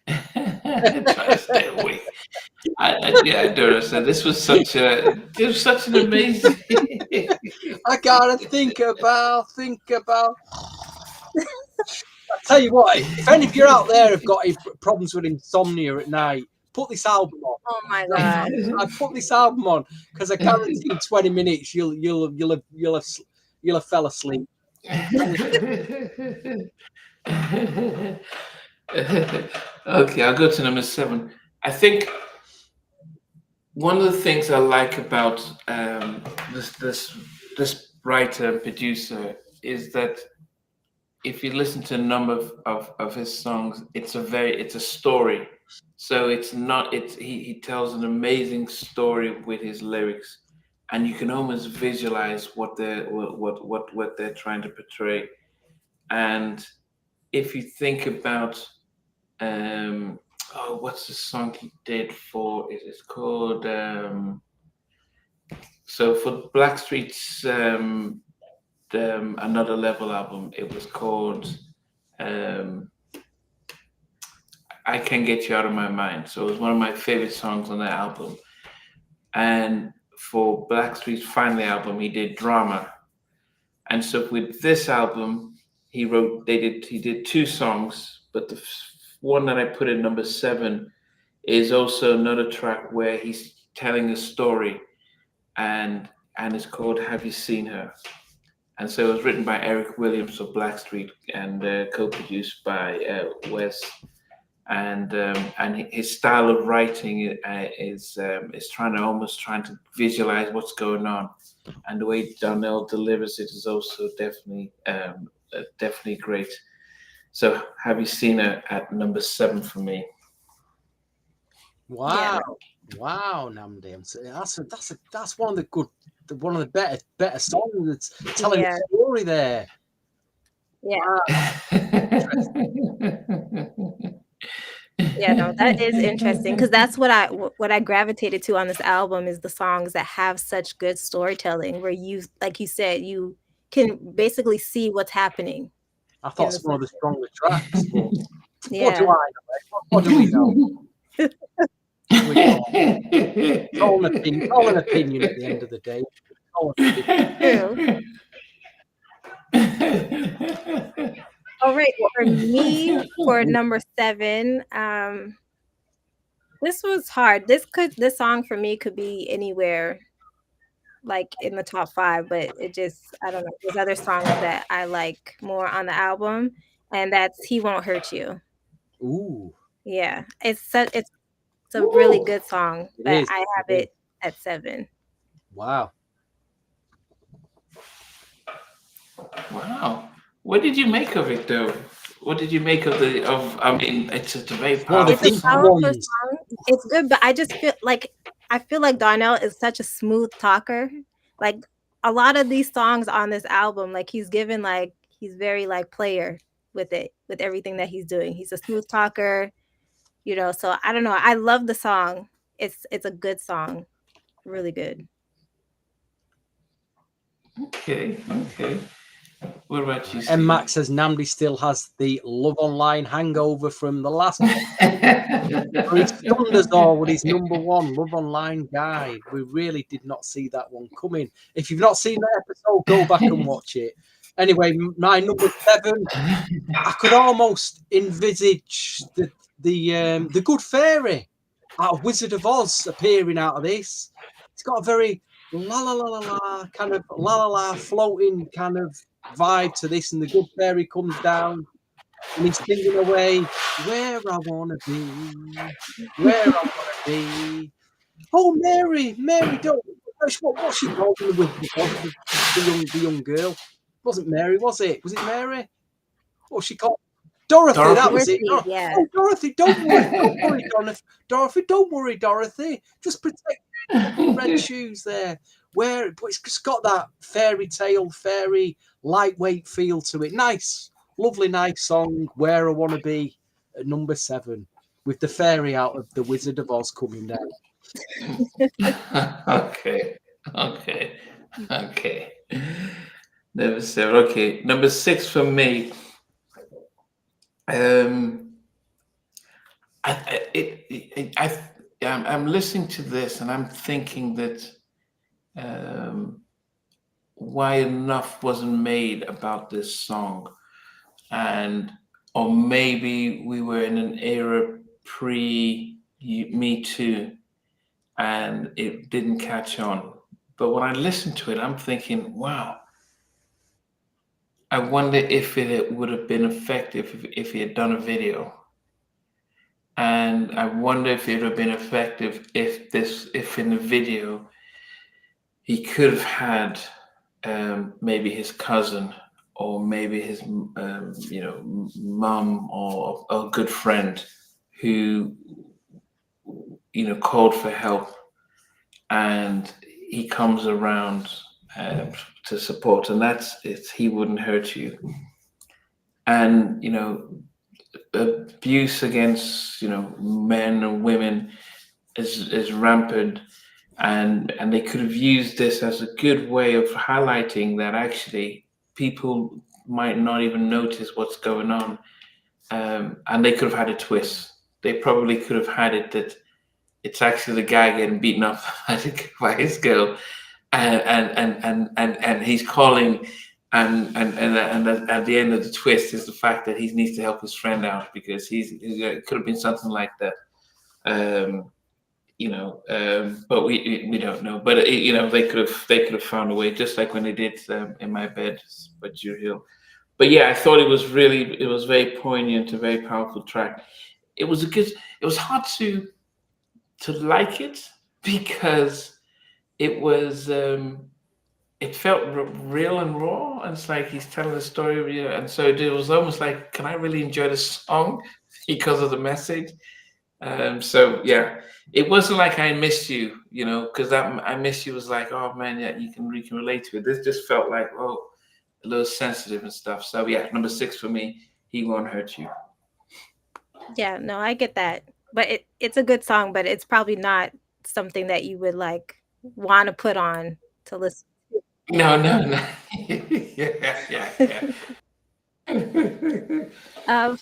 to stay awake. I don't understand. This was such an amazing. I gotta think about. I tell you what, if any of you out there have got any problems with insomnia at night, put this album on. Oh my god! I put this album on because I guarantee in 20 minutes you'll have fell asleep. Okay, I'll go to number 7. I think one of the things I like about this writer and producer is that if you listen to a number of his songs, it's a story. So he tells an amazing story with his lyrics, and you can almost visualize what they're trying to portray. And if you think about what's the song he did for it? It's called so for Blackstreet's Another Level album, it was called I Can't Get You Out of My Mind. So it was one of my favorite songs on that album. And for Blackstreet's Finally album, he did Drama. And so with this album, he did 2 songs, but the one that I put in number 7 is also another track where he's telling a story, and it's called Have You Seen Her? And so it was written by Eric Williams of Blackstreet and co-produced by Wes. And his style of writing is trying to visualize what's going on, and the way Donell delivers it is also definitely great. So Have You Seen Her at number 7 for me. Wow, wow, Namdi, that's one of the better songs. It's telling a story there. Yeah. Wow. Yeah, no, that is interesting because that's what I gravitated to on this album is the songs that have such good storytelling where you, like you said, you can basically see what's happening. I thought it's one of the stronger tracks. Yeah. What do I know? What do we know? It's all an opinion at the end of the day. True. All right, for me, for number 7, this was hard. This song for me could be anywhere, like in the top 5, but it just, I don't know. There's other songs that I like more on the album, and that's He Won't Hurt You. Ooh. Yeah, it's a really good song, but I have it at 7. Wow. Wow. What did you make of it, though? What did you make of I mean, it's just a very powerful song. It's good, but I just feel like Donell is such a smooth talker. Like a lot of these songs on this album, like he's very like player with it, with everything that he's doing. He's a smooth talker, so I don't know. I love the song. It's a good song. Really good. Okay. What about you, Steve? And Max says Namdi still has the Love Online hangover from the last one. He stunned us all with his number 1 Love Online guide. We really did not see that one coming. If you've not seen that episode, go back and watch it. Anyway, my number 7, I could almost envisage the Good Fairy out of Wizard of Oz appearing out of this. It's got a very la la la la la kind of la la la floating kind of vibe to this, and the good fairy comes down and he's singing away, where I wanna be, where I wanna be. Oh, Mary, Mary, don't. What's she called in the Wizard of Oz? The young girl. It wasn't Mary, was it? Was it Mary? What's she called? Dorothy, that was it. Dorothy, yeah. Oh, Dorothy, don't worry, don't worry, Dorothy, don't worry, Dorothy. Just protect your red shoes there. But it's just got that fairy tale, fairy lightweight feel to it. Nice, lovely, nice song. Where I Wanna Be at number 7, with the fairy out of the Wizard of Oz coming down. Okay. Number 7. Okay, number 6 for me. I'm listening to this and I'm thinking that why enough wasn't made about this song, or maybe we were in an era pre Me Too and it didn't catch on. But when I listen to it, I'm thinking, wow, I wonder if it would have been effective if he had done a video. And I wonder if it would have been effective if in the video he could have had maybe his cousin or maybe his mum or a good friend who called for help, and he comes around to support, and that's it. He Wouldn't Hurt You. And abuse against men and women is rampant, and they could have used this as a good way of highlighting that actually people might not even notice what's going on, and they could have had a twist. They probably could have had it that it's actually the guy getting beaten up by his girl, and he's calling, and at the end of the twist is the fact that he needs to help his friend out because it could have been something like that, but we don't know. But they could have found a way, just like when they did In My Bed by Drew Hill. But yeah, I thought it was very poignant, a very powerful track. It was hard to like it because it was it felt real and raw, and it's like he's telling a story, and so it was almost like, can I really enjoy the song because of the message? So yeah, it wasn't like I Missed You, because that I Miss You was like, oh man, yeah, you can relate to it. This just felt like, oh, a little sensitive and stuff. So yeah, number 6 for me, He Won't Hurt You. Yeah, no, I get that. But it's a good song, but it's probably not something that you would like want to put on to listen. No. yeah.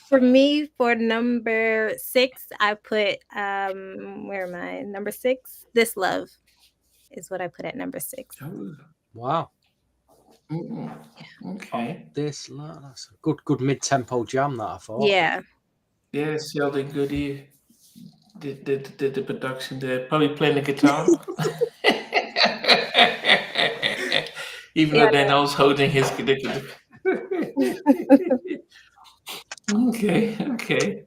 For me, for number 6, I put where am I? Number 6, This Love is what I put at number 6. Oh, Wow. okay. This love, that's a good mid-tempo jam, that I thought. Yeah. Yeah, Sheldon Goody did the production there, probably playing the guitar. Even though Donell's holding his guitar. Okay.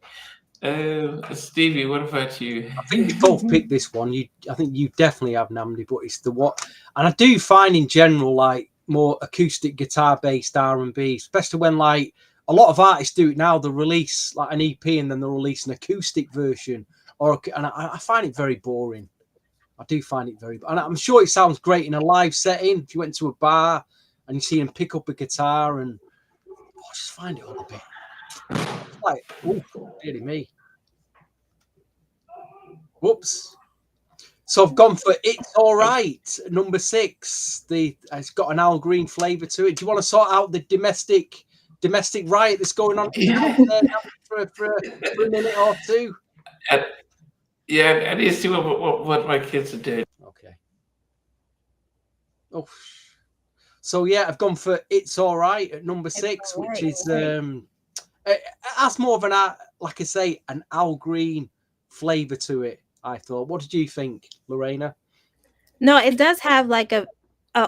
Stevie, what about you? I think you both picked this one. I think you definitely have, Namdi, but it's the what. And I do find in general, like, more acoustic guitar-based R&B, especially when, like, a lot of artists do it now. They release like an EP and then they'll release an acoustic version, and I find it very boring. I do find it very, and I'm sure it sounds great in a live setting. If you went to a bar and you see him pick up a guitar, and I just find it all a bit like, oh, really me. Whoops. So I've gone for It's All Right, number 6. It's got an Al Green flavour to it. Do you want to sort out the domestic riot that's going on for a minute or two? Yeah, I need to see what my kids are doing. Okay. Oh, so yeah, I've gone for It's All Right at number 6, which is it has more of an, like I say, an Al Green flavour to it. I thought. What did you think, Lorena? No, it does have like a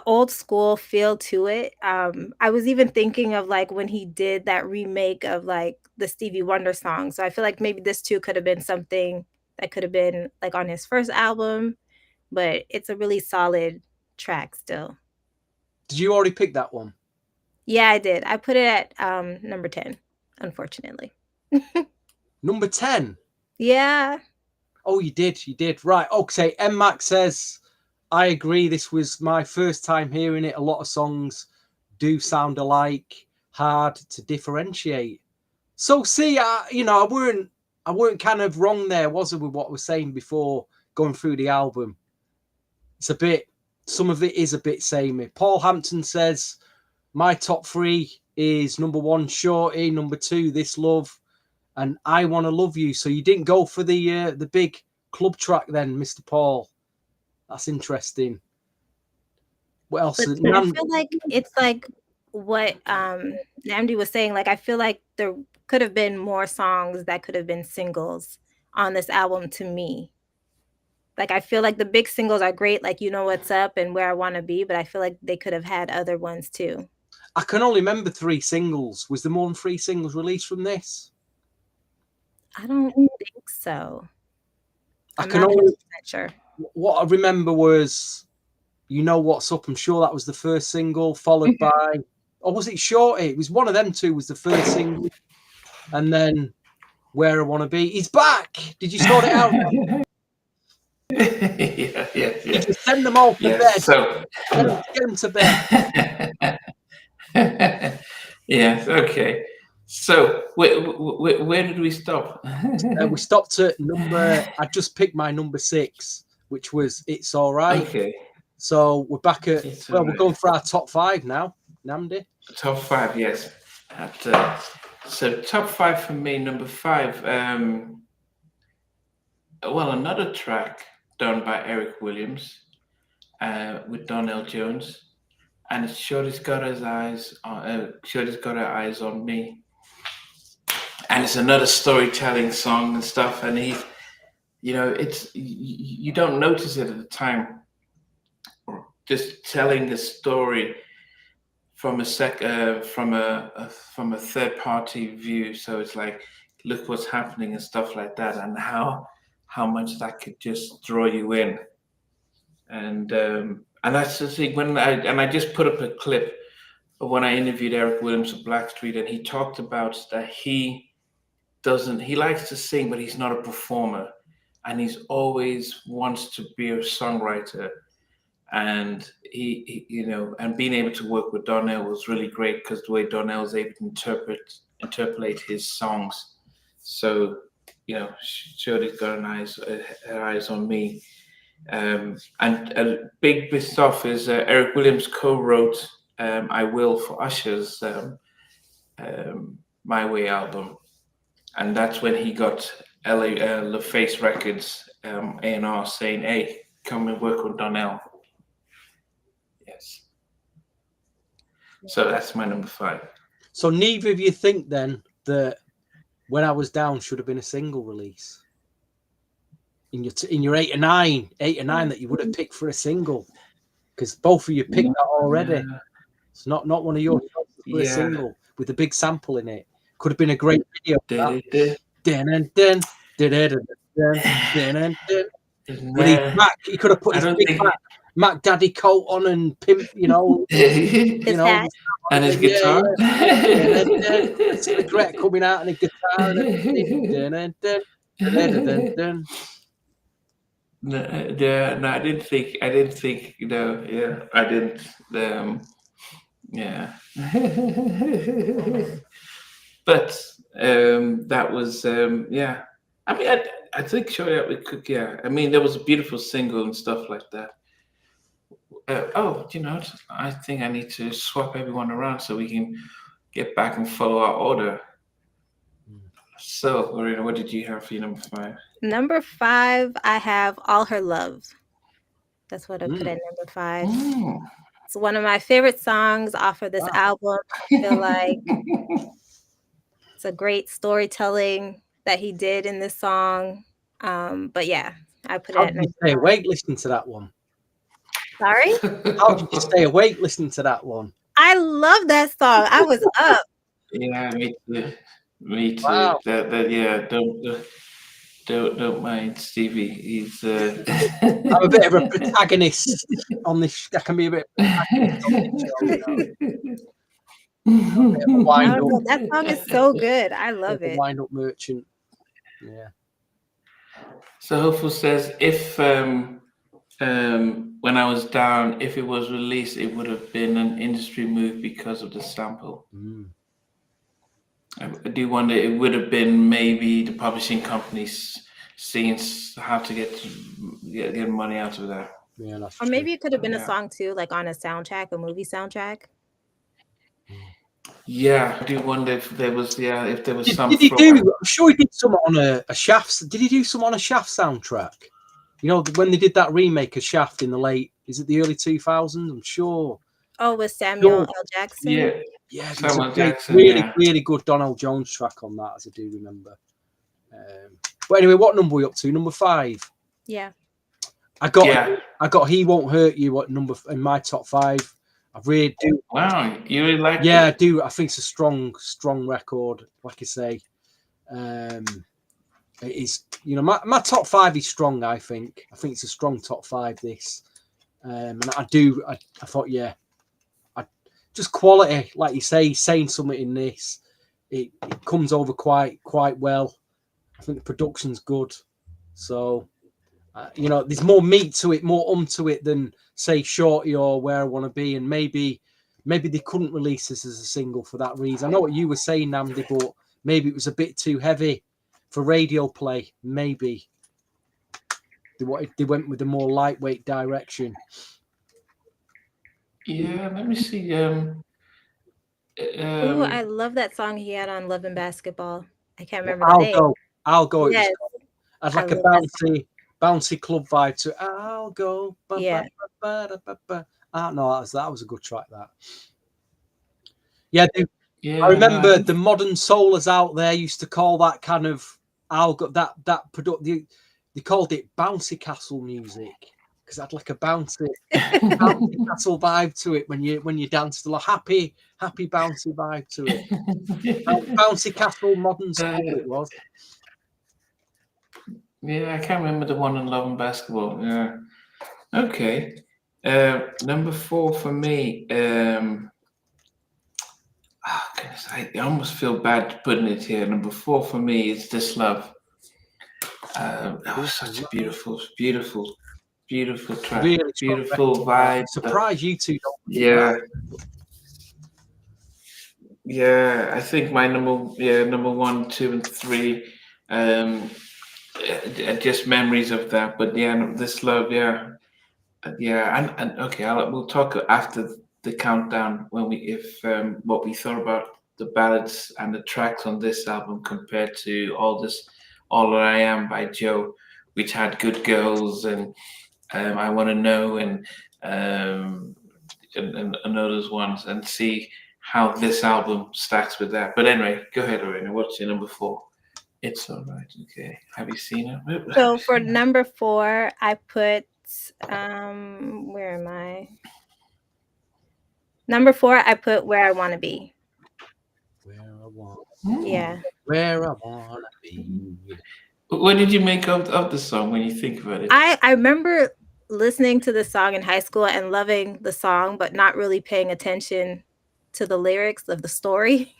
old school feel to it. I was even thinking of like when he did that remake of like the Stevie Wonder song. So I feel like maybe this too could have been something that could have been like on his first album, but it's a really solid track still. Did you already pick that one? Yeah, I did. I put it at number 10, unfortunately. Number 10. Yeah. Oh, you did. Right. Okay. M Mac says, I agree. This was my first time hearing it. A lot of songs do sound alike, hard to differentiate. So see, I weren't kind of wrong there, was I, with what I was saying before going through the album? It's a bit, some of it is a bit samey. Paul Hampton says, my top 3 is number 1, Shorty, number 2, This Love, and I Want to Love You. So you didn't go for the big club track then, Mr. Paul. That's interesting. What else? But I feel like it's like what Namdi was saying. Like I feel like there could have been more songs that could have been singles on this album to me. Like I feel like the big singles are great, like You Know What's Up and Where I Want to Be, but I feel like they could have had other ones too. I can only remember 3 singles. Was there more than 3 singles released from this? I don't think so. I'm not 100% sure. What I remember was You Know What's Up. I'm sure that was the first single, followed by, or was it Shorty? It was one of them two was the first single. And then Where I Want to Be. He's back. Did you sort it out? Yeah. Just send them all to bed. So get them to bed. Yes. Okay. So where did we stop? We stopped at I just picked my number 6, which was It's All Right. Okay. So we're back at, We're going for our top 5 now, Namdi. Top 5, yes. So top 5 for me, number 5. Another track done by Eric Williams with Donell Jones. And it's Shorty's Got Her Eyes on Me. And it's another storytelling song and stuff. And it's you don't notice it at the time. Just telling a story from a third party view. So it's like, look what's happening and stuff like that, and how much that could just draw you in. And that's the thing when I just put up a clip of when I interviewed Eric Williams of Blackstreet, and he talked about that he likes to sing, but he's not a performer, and he's always wants to be a songwriter. And he and being able to work with Donell was really great because the way Donell was able to interpolate his songs. So, Shorty's got her eyes on me. And a big bit off is Eric Williams co-wrote I Will for Usher's My Way album. And that's when he got LaFace Records A&R saying, hey, come and work with Donell. Yes. So that's my number 5. So neither of you think then that When I Was Down should have been a single release in your 8 or 9 that you would have picked for a single, because both of you picked that already. Yeah. It's not one of your choices for a single with a big sample in it. Could have been a great video. When he's back, he could have put his big Mac Daddy coat on and pimp, his hat and his guitar. It's regret coming out and a guitar and No, I didn't think. I didn't. But that was I mean, I think Shorty we could. Yeah, I mean, there was a beautiful single and stuff like that. I think I need to swap everyone around so we can get back and follow our order. So, Lorena, what did you have for your number 5? Number 5, I have All Her Love. That's what I put at number 5. It's one of my favorite songs off of this album. I feel like it's a great storytelling that he did in this song. But yeah, I put it How at did you number stay 5. awake listening to that one? Sorry? How did you stay awake listening to that one? I love that song. I was up. Yeah, me too. Me too. Wow. Yeah. Don't mind Stevie. He's I'm a bit of a protagonist on this. I can be a bit of a protagonist on this show, you know. A bit of a I wind was up, like, that song is so good. I love bit of a it. wind up merchant. Yeah. So Hopeful says if when I was down, if it was released, it would have been an industry move because of the sample. Mm. I do wonder it would have been maybe the publishing companies seeing how to get money out of that. Yeah, that's Or true. maybe it could have been a Yeah. song too, like on a soundtrack, a movie soundtrack. Yeah, I do wonder if there was some. Did he do? I'm sure he did some on a Shaft. Did he do some on a Shaft soundtrack? You know, when they did that remake of Shaft in the late, is it the early 2000s? I'm sure. Oh, with Samuel L. Jackson. Yeah, Yeah, there's Samuel a great, Jackson. really, Yeah. really good Donell Jones track on that, as I do remember. But anyway, what number are we up to? Number 5. Yeah. I got He Won't Hurt You at number in my top 5. I really do. Wow, you really like Yeah, I it? do. I think it's a strong record. Like I say, it is. You know, my top 5 is strong. I think it's a strong top 5. This, and I thought, yeah, just quality. Like you say, saying something in this, it comes over quite well. I think the production's good. So, you know, there's more meat to it, more to it than say Shorty or Where I Want to Be, and maybe they couldn't release this as a single for that reason. I know what you were saying, Namdi, but maybe it was a bit too heavy for radio play. Maybe they went with a more lightweight direction. Yeah, let me see. Ooh, I love that song he had on Love and Basketball. I can't remember the I'll name. go. Yes. I'd like a bouncy club vibe to I'll go. Yeah. No, that was a good track. That. Yeah, Yeah, I remember the modern soulers out there used to call that kind of that product. They called it bouncy castle music because it had like a bouncy castle vibe to it when you danced. A happy bouncy vibe to it. Bouncy castle modern soul it was. Yeah, I can't remember the one on Love and Basketball. Yeah. Okay. Number 4 for me. Goodness, I almost feel bad putting it here. Number 4 for me is This Love. Such a beautiful track. Really beautiful vibe. Surprise you two don't. Yeah. Yeah, I think my number 1, 2, and 3. Just memories of that, but yeah, This Love, yeah, and okay, we'll talk after the countdown when what we thought about the ballads and the tracks on this album compared to All That I Am by Joe, which had Good Girls and I Want to Know and others ones, and see how this album stacks with that. But anyway, go ahead, Arena. What's your number 4? It's all right. Okay. Have you seen it? So for number 4, I put where am I? Number 4, I put Where I Want to Be. Where I want. Yeah. Where I want to be. What did you make of the song when you think about it? I remember listening to the song in high school and loving the song, but not really paying attention to the lyrics of the story,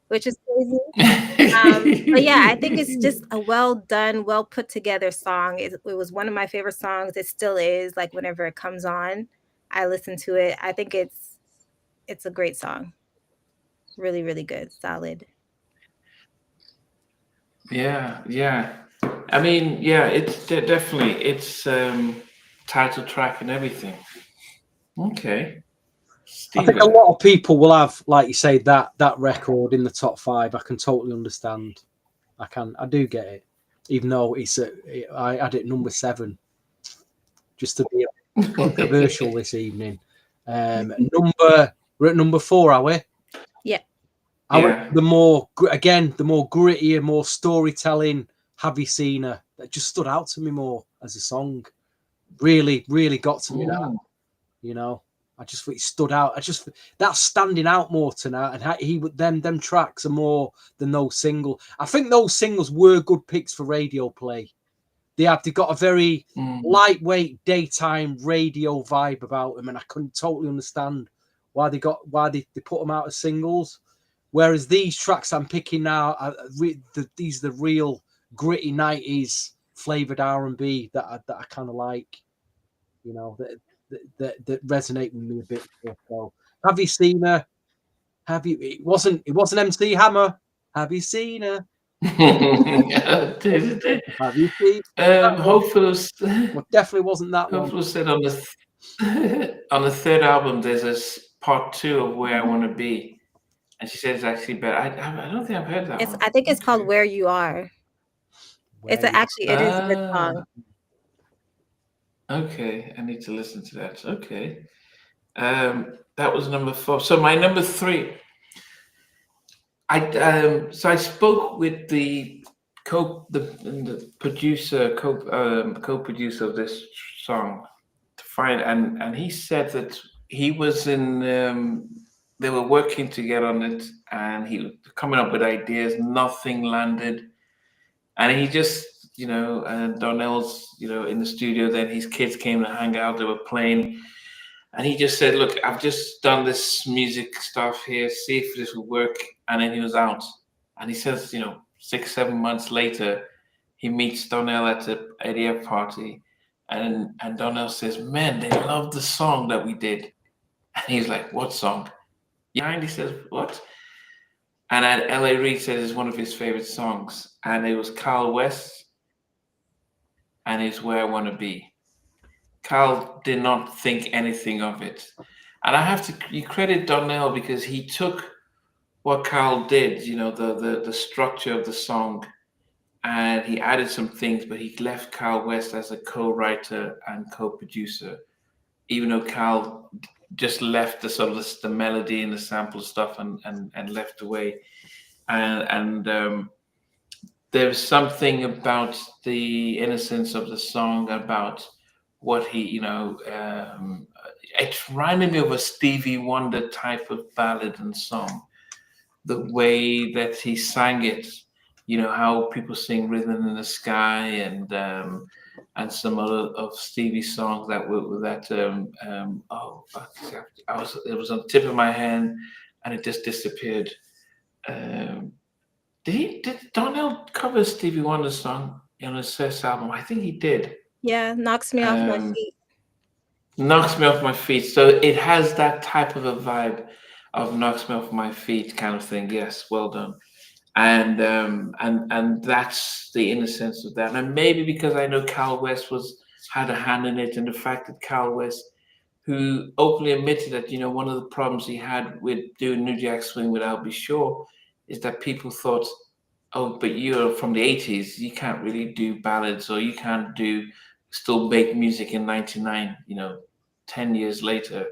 which is crazy. But yeah, I think it's just a well done, well put together song. It was one of my favorite songs. It still is. Like whenever it comes on, I listen to it. I think it's a great song. Really, really good, solid. Yeah. I mean, yeah, it's definitely title track and everything. Okay. I think a lot of people will have, like you say, that record in the top 5. I can totally understand. I do get it, even though I had it number 7, just to be controversial this evening. We're at number 4, are we? Yeah. The more grittier, more storytelling. Have You Seen Her? that just stood out to me more as a song. Really, really got to me. That, you know, I just thought it stood out. That's standing out more tonight. And he would them tracks are more than those singles. I think those singles were good picks for radio play. They got a very lightweight daytime radio vibe about them, and I couldn't totally understand why they put them out as singles. Whereas these tracks I'm picking now, these are the real gritty 90s flavored R&B that I kind of like, you know, that resonate with me a bit. So, have you seen her? It wasn't MC Hammer. Have you seen her? Have you seen? Hopefully, Well, definitely wasn't that one. Hopefully said on the third album, there's a part 2 of Where I Want to Be, and she says it's actually better. I don't think I've heard that one. I think it's called Where You Are. It is a good song. Okay, I need to listen to that. Okay, that was number 4. So my number 3. I spoke with the co-producer of this song to find, and he said that he was in. They were working together on it, and he was coming up with ideas. Nothing landed, and he just, Donell's, in the studio. Then his kids came to hang out. They were playing. And he just said, look, I've just done this music stuff here, see if this will work. And then he was out. And he says, 6-7 months later, he meets Donell at the ADF party. And Donell says, man, they love the song that we did. And he's like, what song? Yeah, and he says, what? And L.A. Reid says it's one of his favorite songs. And it was Kyle West, and it's Where I Want to Be. Kyle did not think anything of it. And I have to credit Donell, because he took what Kyle did, the structure of the song, and he added some things, but he left Kyle West as a co-writer and co-producer, even though Kyle just left the sort of the melody and the sample stuff and left away. And there's something about the innocence of the song, about what he, it reminded me of a Stevie Wonder type of ballad and song. The way that he sang it, how people sing Rhythm in the Sky and some other of Stevie's songs that were it was on the tip of my hand and it just disappeared. Did Donell cover Stevie Wonder's song on his first album? I think he did. Yeah, Knocks Me Off My Feet. Knocks Me Off My Feet. So it has that type of a vibe of Knocks Me Off My Feet kind of thing. Yes, well done. And that's the innocence of that. And maybe because I know Kyle West had a hand in it, and the fact that Kyle West, who openly admitted that, one of the problems he had with doing New Jack Swing with I'll Be Sure is that people thought, oh, but you're from the 80s, you can't really do ballads, or you can't still make music in 99, 10 years later.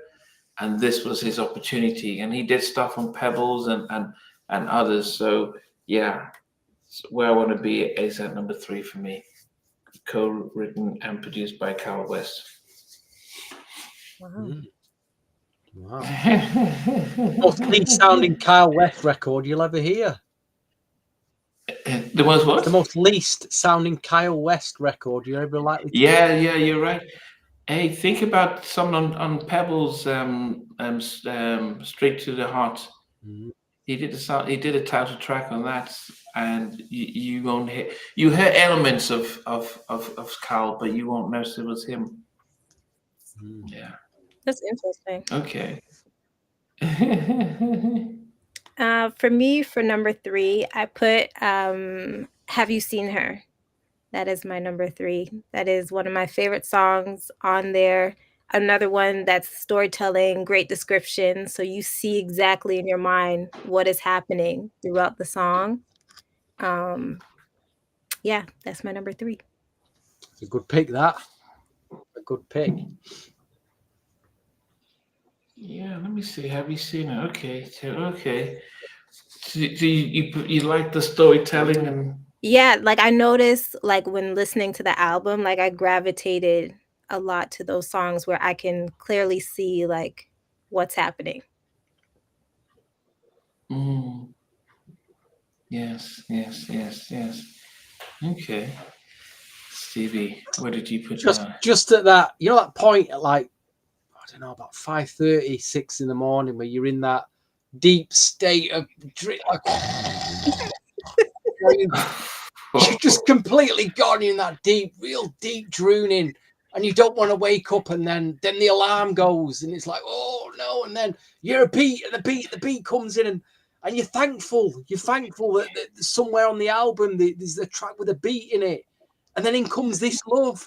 And this was his opportunity. And he did stuff on Pebbles and others. So yeah, Where I Want to Be is at number 3 for me. Co-written and produced by Kyle West. Wow. Wow. Most least sounding Kyle West record you'll ever hear. The most what? The most least sounding Kyle West record you're ever likely to hear. Yeah, you're right. Hey, think about someone on Pebbles, Straight to the Heart. Mm-hmm. He did a title track on that, and you won't hear. You hear elements of Kyle, but you won't notice it was him. Mm. Yeah, that's interesting. Okay. For me, for number 3, I put Have You Seen Her? That is my number 3. That is one of my favorite songs on there. Another one that's storytelling, great description. So you see exactly in your mind what is happening throughout the song. Yeah, that's my number 3. It's a good pick, that. A good pick. Yeah, let me see. Have you seen it? Okay. So do you like the storytelling and Yeah, like I noticed like when listening to the album, like I gravitated a lot to those songs where I can clearly see like what's happening. Mm. Yes, yes, yes, yes. Okay. Stevie, what did you put down? Just at that, you know, that point at like, I don't know, about 5:30, 6 in the morning, where you're in that deep state of like, you're just completely gone in that deep, real deep drooning, and you don't want to wake up, and then the alarm goes, and it's like, oh no, and then you're a beat, and the beat comes in, and you're thankful that somewhere on the album there's a track with a beat in it, and then in comes This Love.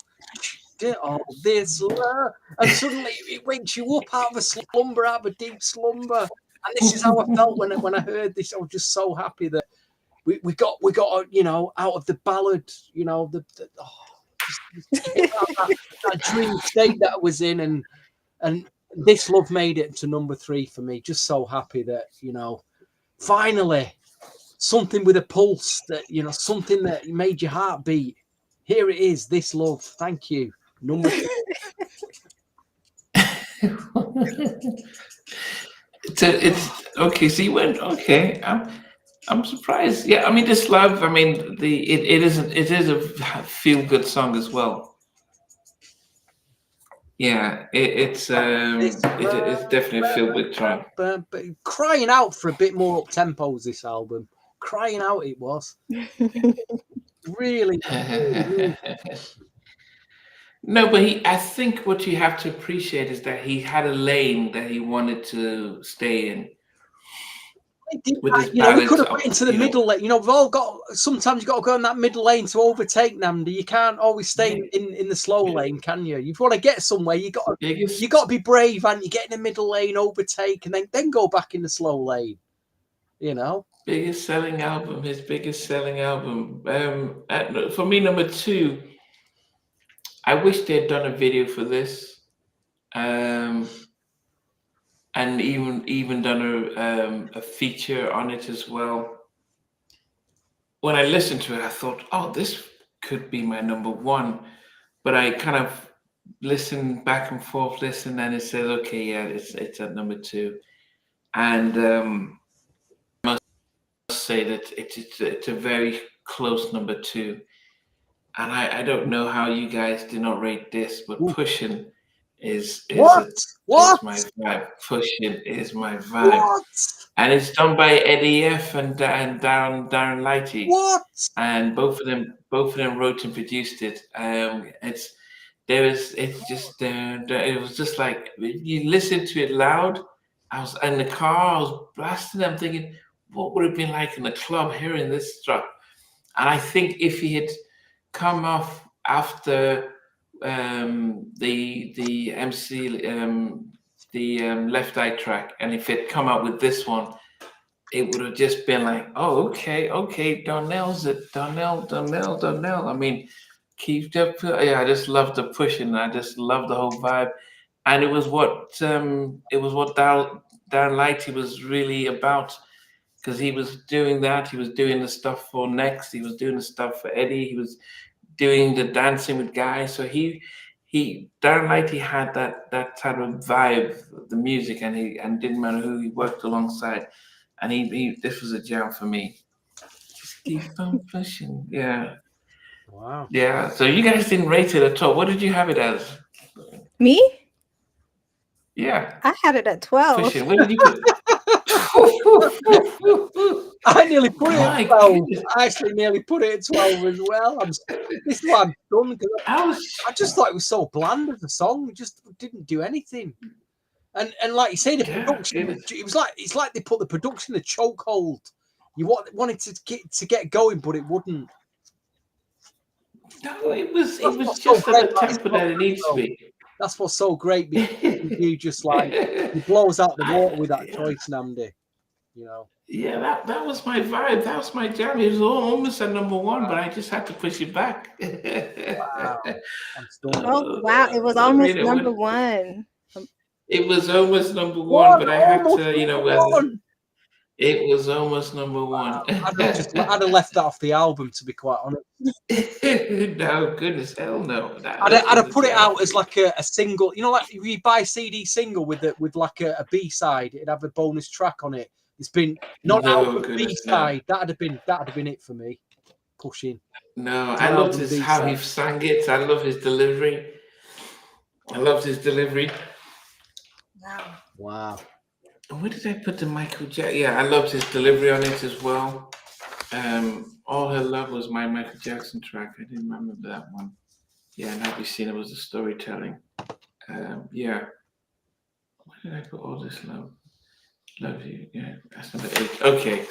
Oh, this love. And suddenly it wakes you up out of a slumber, out of a deep slumber. And this is how I felt when I heard this. I was just so happy that we got you know, out of the ballad, you know, that dream state that I was in, and This Love made it to number 3 for me. Just so happy that, you know, finally something with a pulse, that, you know, something that made your heart beat. Here it is, This Love. Thank you. Number 2. It's okay. So you went okay. I'm surprised. Yeah, I mean, This Love. I mean, it is a feel good song as well. Yeah, it's definitely a feel good track. But crying out for a bit more up tempos. This album, crying out, it was really. No, but I think what you have to appreciate is that he had a lane that he wanted to stay in. With his You know, we could have ballads, got into the middle lane. You know, we've all got. Sometimes you got to go in that middle lane to overtake Namdi. You can't always stay in the slow lane, can you? If you want to get somewhere, you got to be brave, and you get in the middle lane, overtake, and then go back in the slow lane. You know, his biggest selling album. For me, number 2. I wish they had done a video for this, and even done a feature on it as well. When I listened to it, I thought, "Oh, this could be my number 1," but I kind of listened back and forth, and it said, "Okay, yeah, it's at number 2," and I must say that it's a very close number 2. And I don't know how you guys did not rate this, but Pushin' is my vibe. Pushin' is my vibe. And it's done by Eddie F and Darren Lighty. And both of them wrote and produced it. It was just like you listen to it loud. I was in the car, I was blasting. I'm thinking, what would it have been like in the club hearing this stuff? And I think if he had come off after the MC Left Eye track, and if it come out with this one, it would have just been like, oh, okay, Donell. I mean, I just love the pushing. I just love the whole vibe, and it was what Darren Lighty was really about. Because he was doing that, he was doing the stuff for Next, he was doing the stuff for Eddie, he was doing the dancing with guys. So Darren Lighty had that type of vibe, the music, and didn't matter who he worked alongside. And this was a jam for me. Just keep on pushing. Yeah. Wow. Yeah. So you guys didn't rate it at all. What did you have it as? Me? Yeah. I had it at 12. Pushing. Where did you put it? I nearly put it at 12. I actually nearly put it at 12 as well. This is what I've done. I just thought it was so bland of a song. It just didn't do anything. And like you say, the production, it's like they put the production in a chokehold. You wanted to get going, but it wouldn't. No, it was just at the tempo that it needs to be. That's what's so great, because you just like he blows out the water with that choice, Namdi. You know. Yeah, that was my vibe. That was my jam. It was almost at number 1, but I just had to push it back. Wow. Oh wow! It was almost number 1. It was almost number 1, but I had to, It was almost number one. I'd have left that off the album, to be quite honest. No, goodness, hell no. I'd have put it out as like a single. You know, like if you buy a CD single with like a B side, it'd have a bonus track on it. It's been not No, out the B goodness, no. side. That'd have been it for me. Pushing. No, I loved how he sang it. I love his delivery. I loved his delivery. Wow. Where did I put the Michael Jackson? Yeah, I loved his delivery on it as well. All Her Love was my Michael Jackson track. I didn't remember that one. Yeah, and Have You Seen It was the storytelling. Yeah. Where did I put All This Love? Love You. Yeah, that's number 8. Okay.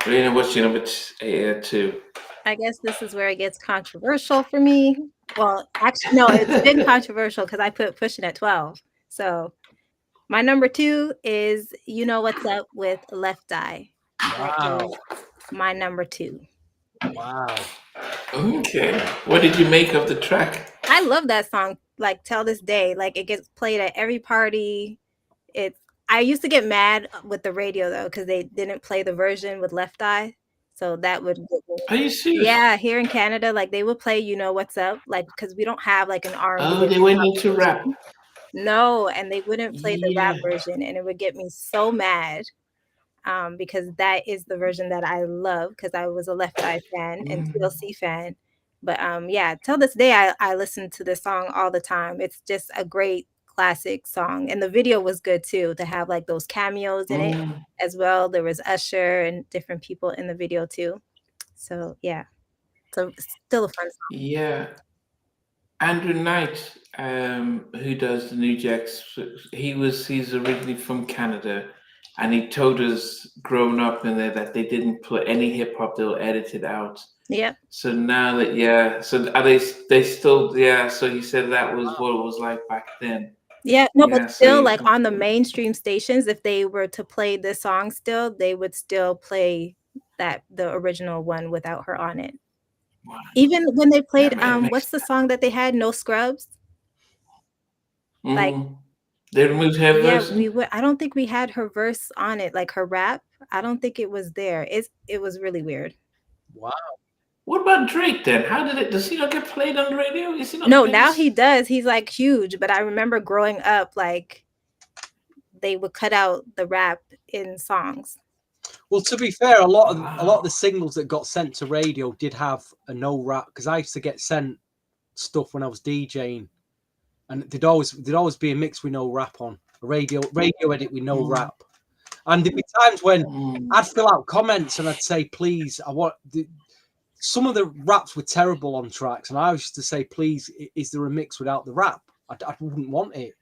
Rena, what's your number 2? I guess this is where it gets controversial for me. Well, actually, no, it's been controversial because I put Pushing at 12. So my number 2 is You Know What's Up with Left Eye. Wow. My number 2. Wow. Okay. What did you make of the track? I love that song, like, till this day. Like, it gets played at every party. I used to get mad with the radio, though, because they didn't play the version with Left Eye. So that would get me. Are you serious? Yeah, here in Canada, like, they would play You Know What's Up, like, because we don't have, like, an R&B. Oh, they went into rap. No, and they wouldn't play the rap version, and it would get me so mad. Because that is the version that I love, because I was a Left Eye fan and TLC fan. But yeah, till this day, I listen to this song all the time. It's just a great classic song. And the video was good too, to have like those cameos in it as well. There was Usher and different people in the video too. So yeah, so still a fun song. Yeah. Andrew Knight, who does the New Jacks, he's originally from Canada. And he told us growing up in there that they didn't put any hip hop, they'll edit it out. Yeah. So now that, so are they still, so he said that was what it was like back then. Yeah, no, but still, like, on the mainstream stations, if they were to play this song still, they would still play the original one without her on it. Wow. Even when they played, what's the song that they had, No Scrubs? Like, they removed her verse? Yeah, I don't think we had her verse on it, like her rap. I don't think it was there. It was really weird. Wow. What about Drake then? Does he not get played on the radio? Is he not No, famous? now he does. He's like huge, but I remember growing up, like, they would cut out the rap in songs. Well, to be fair, a lot of the singles that got sent to radio did have a no rap, because I used to get sent stuff when I was DJing. And there'd always be a mix with no rap on, a radio edit with no rap. And there'd be times when I'd fill out comments and I'd say, please, some of the raps were terrible on tracks. And I used to say, please, is there a mix without the rap? I wouldn't want it.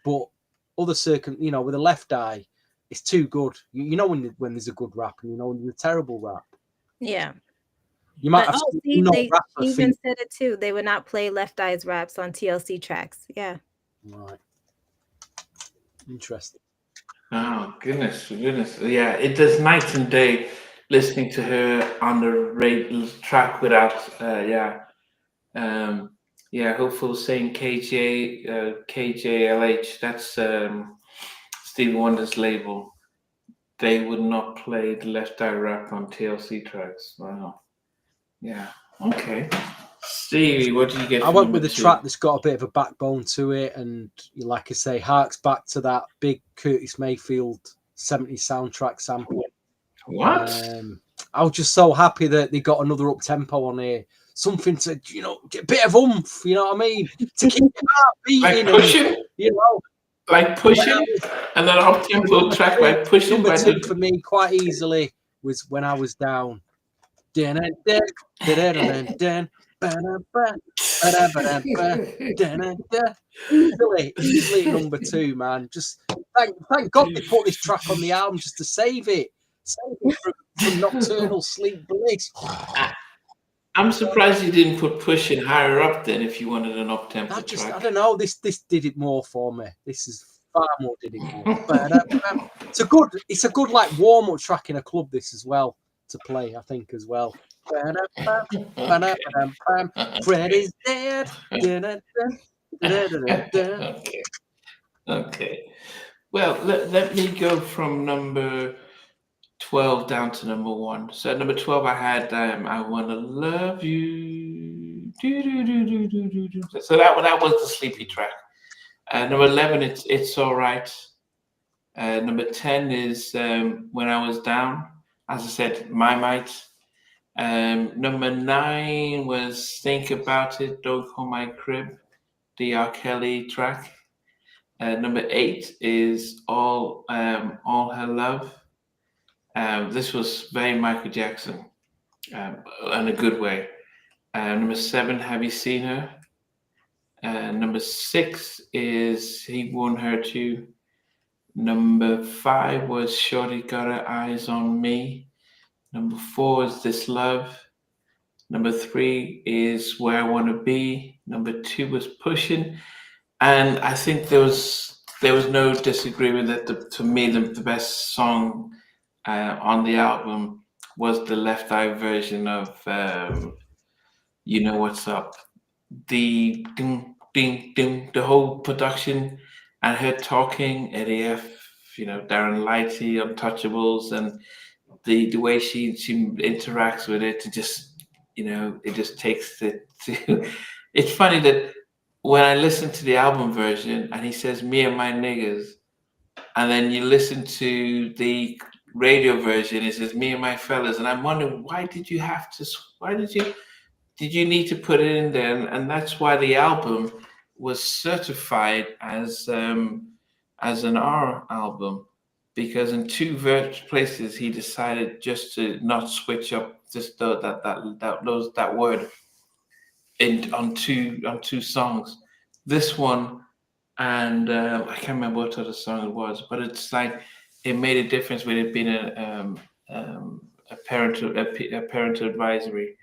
But other with a Left Eye, it's too good. You know when there's a good rap, and you know when there's a terrible rap. Yeah. You might have they even said it too. They would not play Left Eye's raps on TLC tracks. Yeah. Right. Interesting. Oh, goodness. Yeah, it does night and day listening to her on the radio track without, Hopeful saying KJLH, that's Stevie Wonder's label. They would not play the Left Eye rap on TLC tracks. Wow. Yeah. Okay. Stevie, what did you get? I went with a track that's got a bit of a backbone to it, and like I say, harks back to that big Curtis Mayfield 70s soundtrack sample. What? I was just so happy that they got another up tempo on here. Something to, get a bit of oomph, you know what I mean? To keep your heart beating. Like pushing? Like pushing? And then up tempo track like pushing. Number 2 for me, quite easily, was When I Was Down. Easily number 2, man. Just thank God they put this track on the album just to save it from nocturnal sleep bliss. I'm surprised you didn't put Pushing higher up then if you wanted an up tempo track. I don't know. This did it more for me. This is far more did it more. It's a good like warm up track in a club. This as well to play, I think as well. Freddy's dead. Okay. Well, let me go from number 12 down to number 1. So at number 12, I had I Wanna Love You. Do, do, do, do, do, do, do. So that was the sleepy track. Number 11, It's All Right. Number 10 is When I Was Down. As I said, My Might. Number 9 was Think About It, Don't Call My Crib, the R. Kelly track. Number 8 is All Her Love. This was very Michael Jackson, in a good way. Number 7, Have You Seen Her? Number 6 is He Won't Hurt You. Number 5 was Shorty Got Her Eyes on Me. Number 4 is This Love. Number 3 is Where I Want to Be. Number 2 was Pushing. And I think there was no disagreement that to me the best song on the album was the Left Eye version of You Know What's Up. The ding ding ding, the whole production and her talking, Eddie F, Darren Lighty, Untouchables, and the way she interacts with it, it just takes it to. It's funny that when I listen to the album version and he says "me and my niggas," and then you listen to the radio version, it says "me and my fellas," and I'm wondering did you need to put it in there? And that's why the album was certified as an R album, because in 2 places he decided just to not switch up just that word on two songs. This one and I can't remember what other song it was, but it's like it made a difference with it being a parental advisory.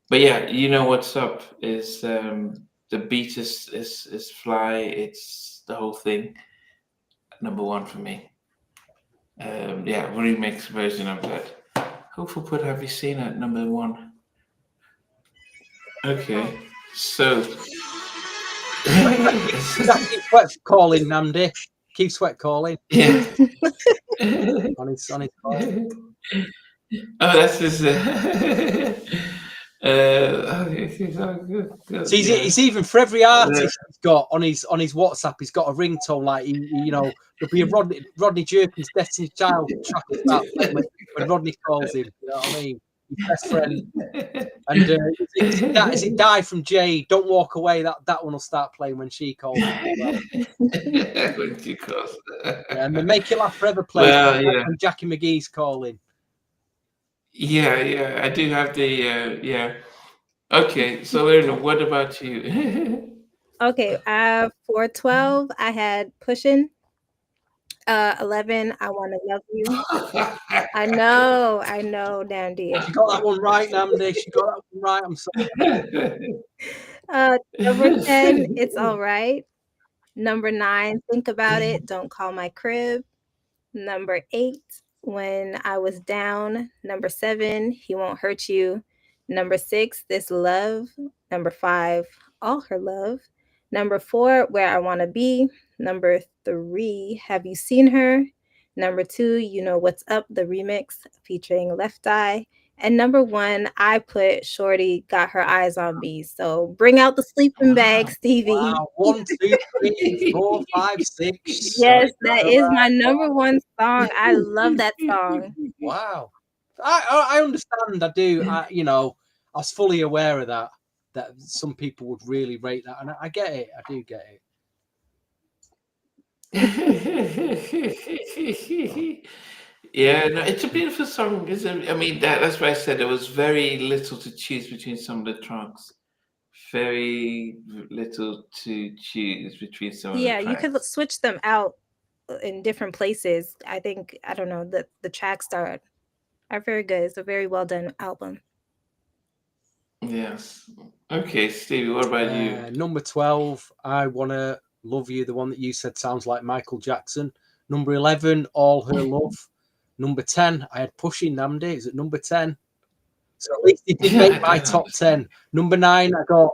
But yeah, You Know What's Up is the beat is fly. It's the whole thing. Number 1 for me. Remix version of that. Hopeful put Have You Seen It number 1. Okay, so Keep sweat calling, Namdi. Keep sweat calling. Yeah. on his call. Oh, that's his. Good. So he's even for every artist he's got on his WhatsApp, he's got a ringtone like there'll be a Rodney Jerkins Destiny's Child track when Rodney calls him. You know what I mean? His best friend. And is it Die from Jay? Don't Walk Away. That one will start playing when she calls. When she calls. And the Make You Laugh Forever play when Jackie McGee's calling. Yeah, I do have the Okay, so Lena, what about you? Okay, for 12, I had Pushin'. 11, I Wanna Love You. I know, Dandy. She got that one right, Namdi. She got that one right. I'm sorry. Number 10, It's All Right. Number 9, Think About It, Don't Call My Crib. Number 8, When I Was Down. Number 7, He Won't Hurt You. Number 6, This Love. Number 5, All Her Love. Number 4, Where I Wanna Be. Number 3, Have You Seen Her? Number 2, You Know What's Up, the remix featuring Left Eye. And number 1, I put Shorty Got Her Eyes on Me. So bring out the sleeping bag, Stevie. Wow. 1, 2, 3, 4, 5, 6. Yes, that is my number 1 song. I love that song. Wow. I understand. I do. I was fully aware of that some people would really rate that, and I get it. I do get it. Yeah, no, it's a beautiful song, isn't it? I mean, that's why I said there was very little to choose between some of the tracks. Very little to choose between some of the tracks. Yeah, you could switch them out in different places. I don't know, the tracks are very good. It's a very well done album. Yes. Okay, Stevie, what about you? Number 12, I Wanna Love You, the one that you said sounds like Michael Jackson. Number 11, All Her Love. Number 10, I had Pushing Namdi. Is it number 10? So at least it did make my top 10. Number 9, I got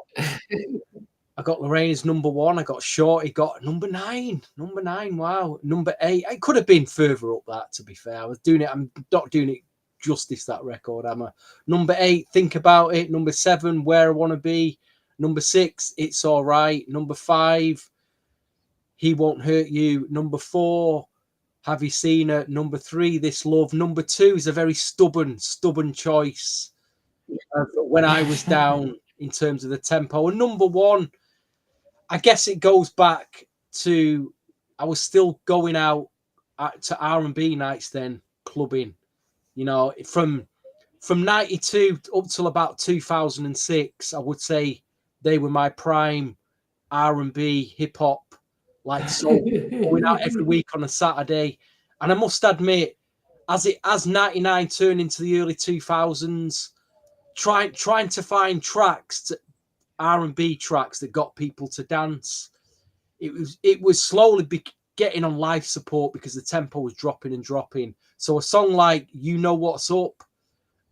I got Lorraine's number 1. I got Shorty, got number 9. Number 9, wow. Number 8. It could have been further up that, to be fair. I'm not doing it justice, that record, am I? Number 8, Think About It. Number 7, Where I Wanna Be. Number 6, It's Alright. Number 5, He Won't Hurt You. Number 4, Have You Seen Her? Number 3, This Love. Number 2 is a very stubborn choice when I was down in terms of the tempo. And number 1, I guess it goes back to, I was still going out to R&B nights then, clubbing, you know, from 92 up till about 2006. I would say they were my prime R&B hip hop, like, so going out every week on a Saturday. And I must admit, as 99 turned into the early 2000s, trying to find tracks, R&B tracks that got people to dance, it was slowly getting on life support because the tempo was dropping and dropping. So a song like You Know What's Up,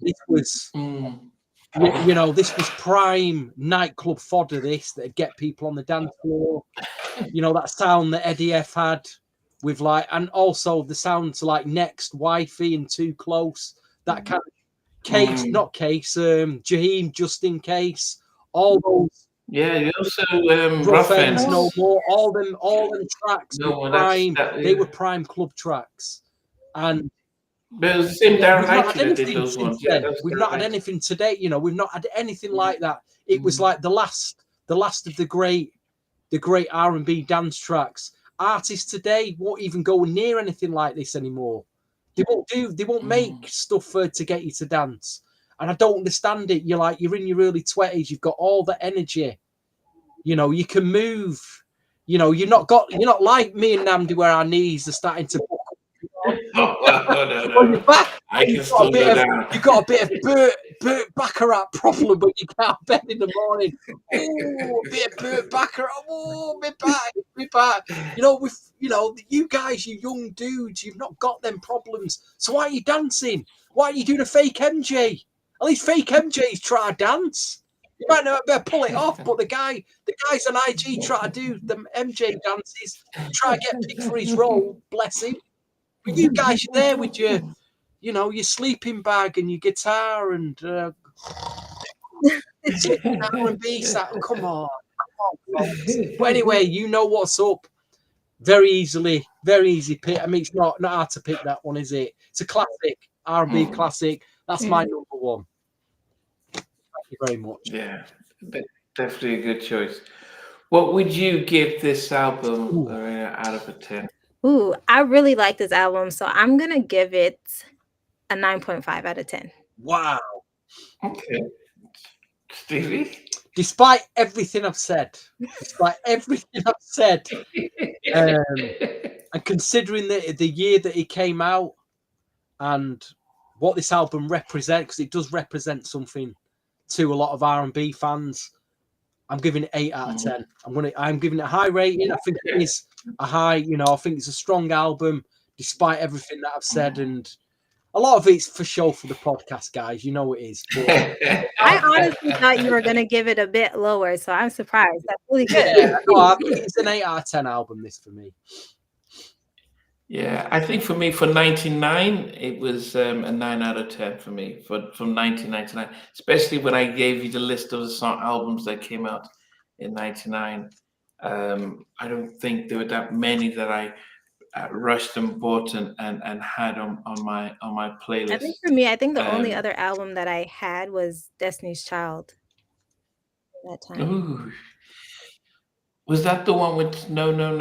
this was you know, this was prime nightclub fodder, this, that'd get people on the dance floor. You know, that sound that Eddie F had with, like, and also the sounds like Next, Wifey, and Too Close, that kind of Case, not Case, Jaheim, Just In Case, all those. Yeah, you also Rough Ends No More, all them tracks No, were prime. They were prime club tracks. And but it was the same Darren Lighty that did anything those ones. then. Yeah, We've not had anything today, you know, we've not had anything like that. It was like the last of the great R&B dance tracks. Artists today won't even go near anything like this anymore. They won't make stuff to get you to dance. And I don't understand it. You're in your early 20s, you've got all the energy. You know, you can move. You know, you're not like me and Namdi where our knees are starting to buckle. No. On your back, You've got a bit of Burt Bacharach problem when you get out of bed in the morning. Oh, a bit of Burt Bacharach. Oh, me back. You know, you guys, you young dudes, you've not got them problems. So why are you dancing? Why are you doing a fake MJ? At least fake MJ's try to dance. You might not better pull it off, but the guys on IG try to do the MJ dances, try to get picked for his role. Bless him. But you guys are there with your, you know, your sleeping bag and your guitar and R&B sound. Come on, folks. But anyway, You Know What's Up. Very easy pick. I mean, it's not hard to pick that one, is it? It's a classic, R&B classic. That's my number 1. Thank you very much. Yeah, definitely a good choice. What would you give this album out of a 10? Ooh, I really like this album, so I'm gonna give it a 9.5 out of 10. Wow. Okay. Stevie? Despite everything I've said, and considering the year that it came out and what this album represents, because it does represent something to a lot of R&B fans, I'm giving it 8 out of 10. I'm giving it a high rating. I think it is a high, you know, I think it's a strong album despite everything that I've said, and a lot of it's for show for the podcast, guys. You know it is. But I honestly thought you were gonna give it a bit lower, so I'm surprised. That's really good. Yeah, no, it's an 8 out of 10 album, this, for me. Yeah, I think for me, for 99, it was a 9 out of 10 for me from 1999, especially when I gave you the list of the albums that came out in 99. I don't think there were that many that I rushed and bought and had on my playlist. I think for me, the only other album that I had was Destiny's Child at that time. Ooh. Was that the one with No? No,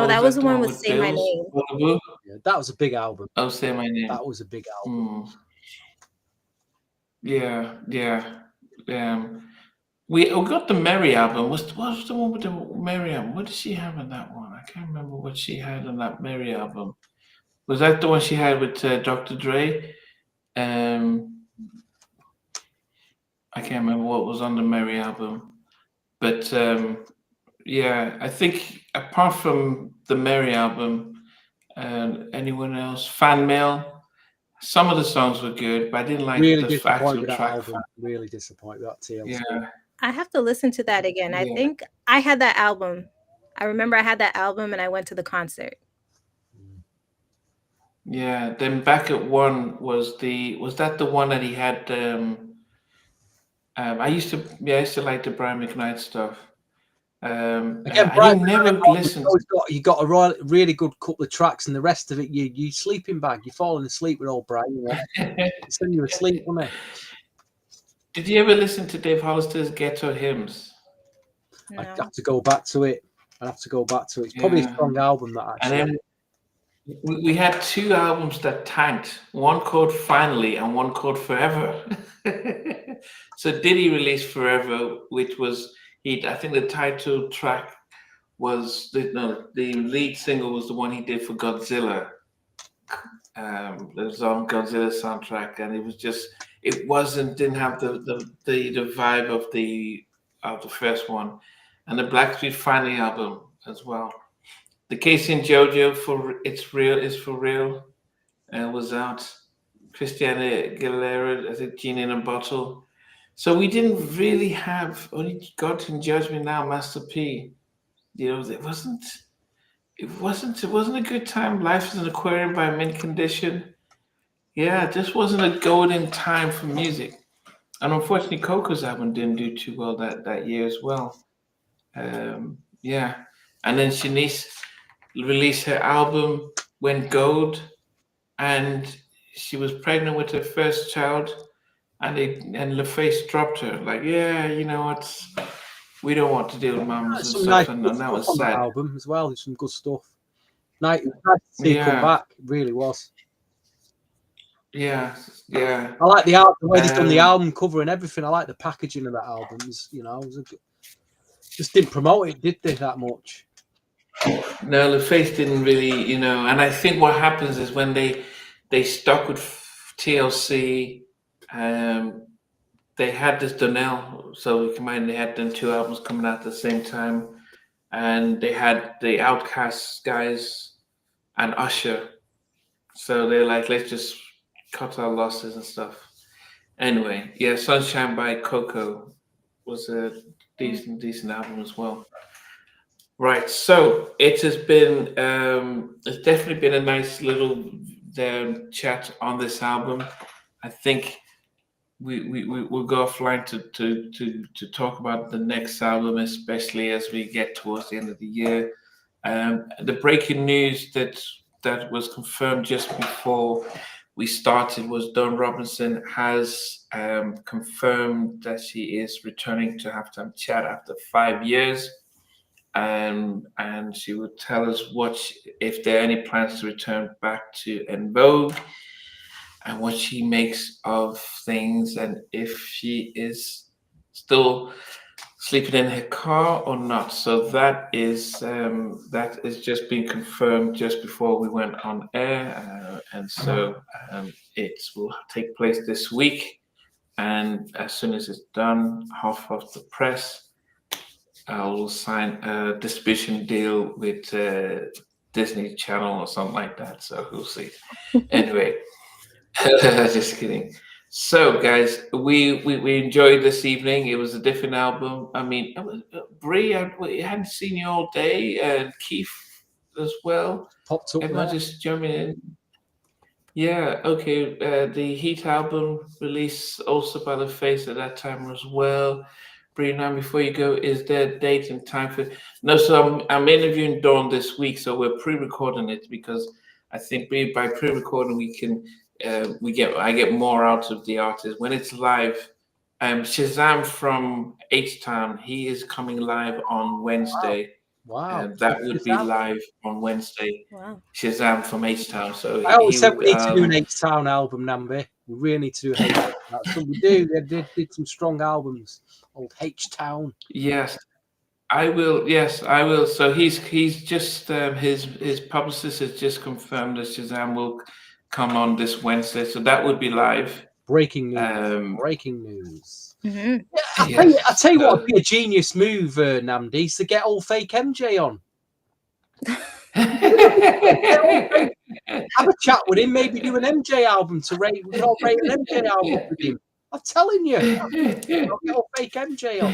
that was the one with Say My Name. Yeah, that was a big album. Oh, Say My Name. That was a big album. Yeah. We got the Mary album. What was the one with the Mary album? What did she have on that one? I can't remember what she had on that Mary album. Was that the one she had with Dr. Dre? I can't remember what was on the Mary album. But yeah, I think apart from the Mary album, anyone else? Fan Mail. Some of the songs were good, but I didn't like really the actual track. Really disappointed with that TLC. Yeah. I have to listen to that again. I Yeah. think I had that album. I remember I had that album and I went to the concert. Yeah. Then Back at One was that the one that he had? I used to like the Brian McKnight stuff. Again, I Brian didn't never McKnight, listen. you got a really good couple of tracks, and the rest of it, you sleeping bag. You're falling asleep with old Brian. Send you asleep, wasn't it? Did you ever listen to Dave Hollister's Ghetto Hymns? No. I'd have to go back to it. It's probably a strong album, that actually. And then we had two albums that tanked. One called Finally and one called Forever. So Diddy released Forever, which was I think the title track was the lead single was the one he did for Godzilla. It was on Godzilla soundtrack, and didn't have the vibe of the first one, and the Blackstreet Finally album as well. The Casey and JoJo for It's Real is for Real, was out. Christiana Aguilera, I think Genie in a Bottle. So we didn't really have only God Can Judge Me Now, Master P. It wasn't a good time. Life is an Aquarium by Mint Condition. Yeah, this wasn't a golden time for music. And unfortunately, Coco's album didn't do too well that year as well. Yeah. And then Shanice released her album, went gold, and she was pregnant with her first child, and LaFace dropped her. Like, yeah, you know what? We don't want to deal with mums and Some stuff, nice and stuff that was on that sad. album as well. There's some good stuff. Nice to see it come back. It really was. Yeah. I like the way they've done the album cover and everything. I like the packaging of that album. Just didn't promote it, did they, that much? No, LaFace didn't really, and I think what happens is when they stuck with TLC, they had this Donell, so we combined, they had them two albums coming out at the same time, and they had the Outkast guys and Usher, so they're like, let's just cut our losses and stuff. Anyway, yeah, Sunshine by Coco was a decent album as well. Right, so it has been, it's definitely been a nice little chat on this album. I think we'll go offline to talk about the next album, especially as we get towards the end of the year. The breaking news that was confirmed just before we started was Dawn Robinson has confirmed that she is returning to Halftime Chat after 5 years. And she would tell us if there are any plans to return back to En Vogue, and what she makes of things, and if she is still sleeping in her car or not. So that is just being confirmed just before we went on air, and so it will take place this week. And as soon as it's done, half of the press, I will sign a distribution deal with Disney Channel or something like that. So we'll see. Anyway, just kidding. So, guys, we enjoyed this evening. It was a different album. I mean, Bree, I hadn't seen you all day, and Keith as well. Popped up. Everyone just jumping in. Yeah, okay. The Heat album released also by LaFace at that time as well. Bree, now before you go, is there a date and time for? No, so I'm interviewing Dawn this week, so we're pre-recording it because I think by pre-recording we can I get more out of the artist when it's live. Shazam from H-Town, he is coming live on Wednesday. Wow. That would be live on Wednesday. Wow. Shazam from H-Town. So I always said we need to do an H-Town album, Nambi. We really need to do H-Town. That's what we do. They did some strong albums. Old H-Town. Yes, I will. Yes, I will. So he's just his publicist has just confirmed that Shazam will come on this Wednesday. So that would be live. Breaking news. Breaking news. Mm-hmm. Yeah, I tell you what would be a genius move, Namdi, is to get old fake MJ on. Have a chat with him, maybe do an MJ album to rate. We can all rate an MJ album with him. I'm telling you. I'll get all fake MJ on.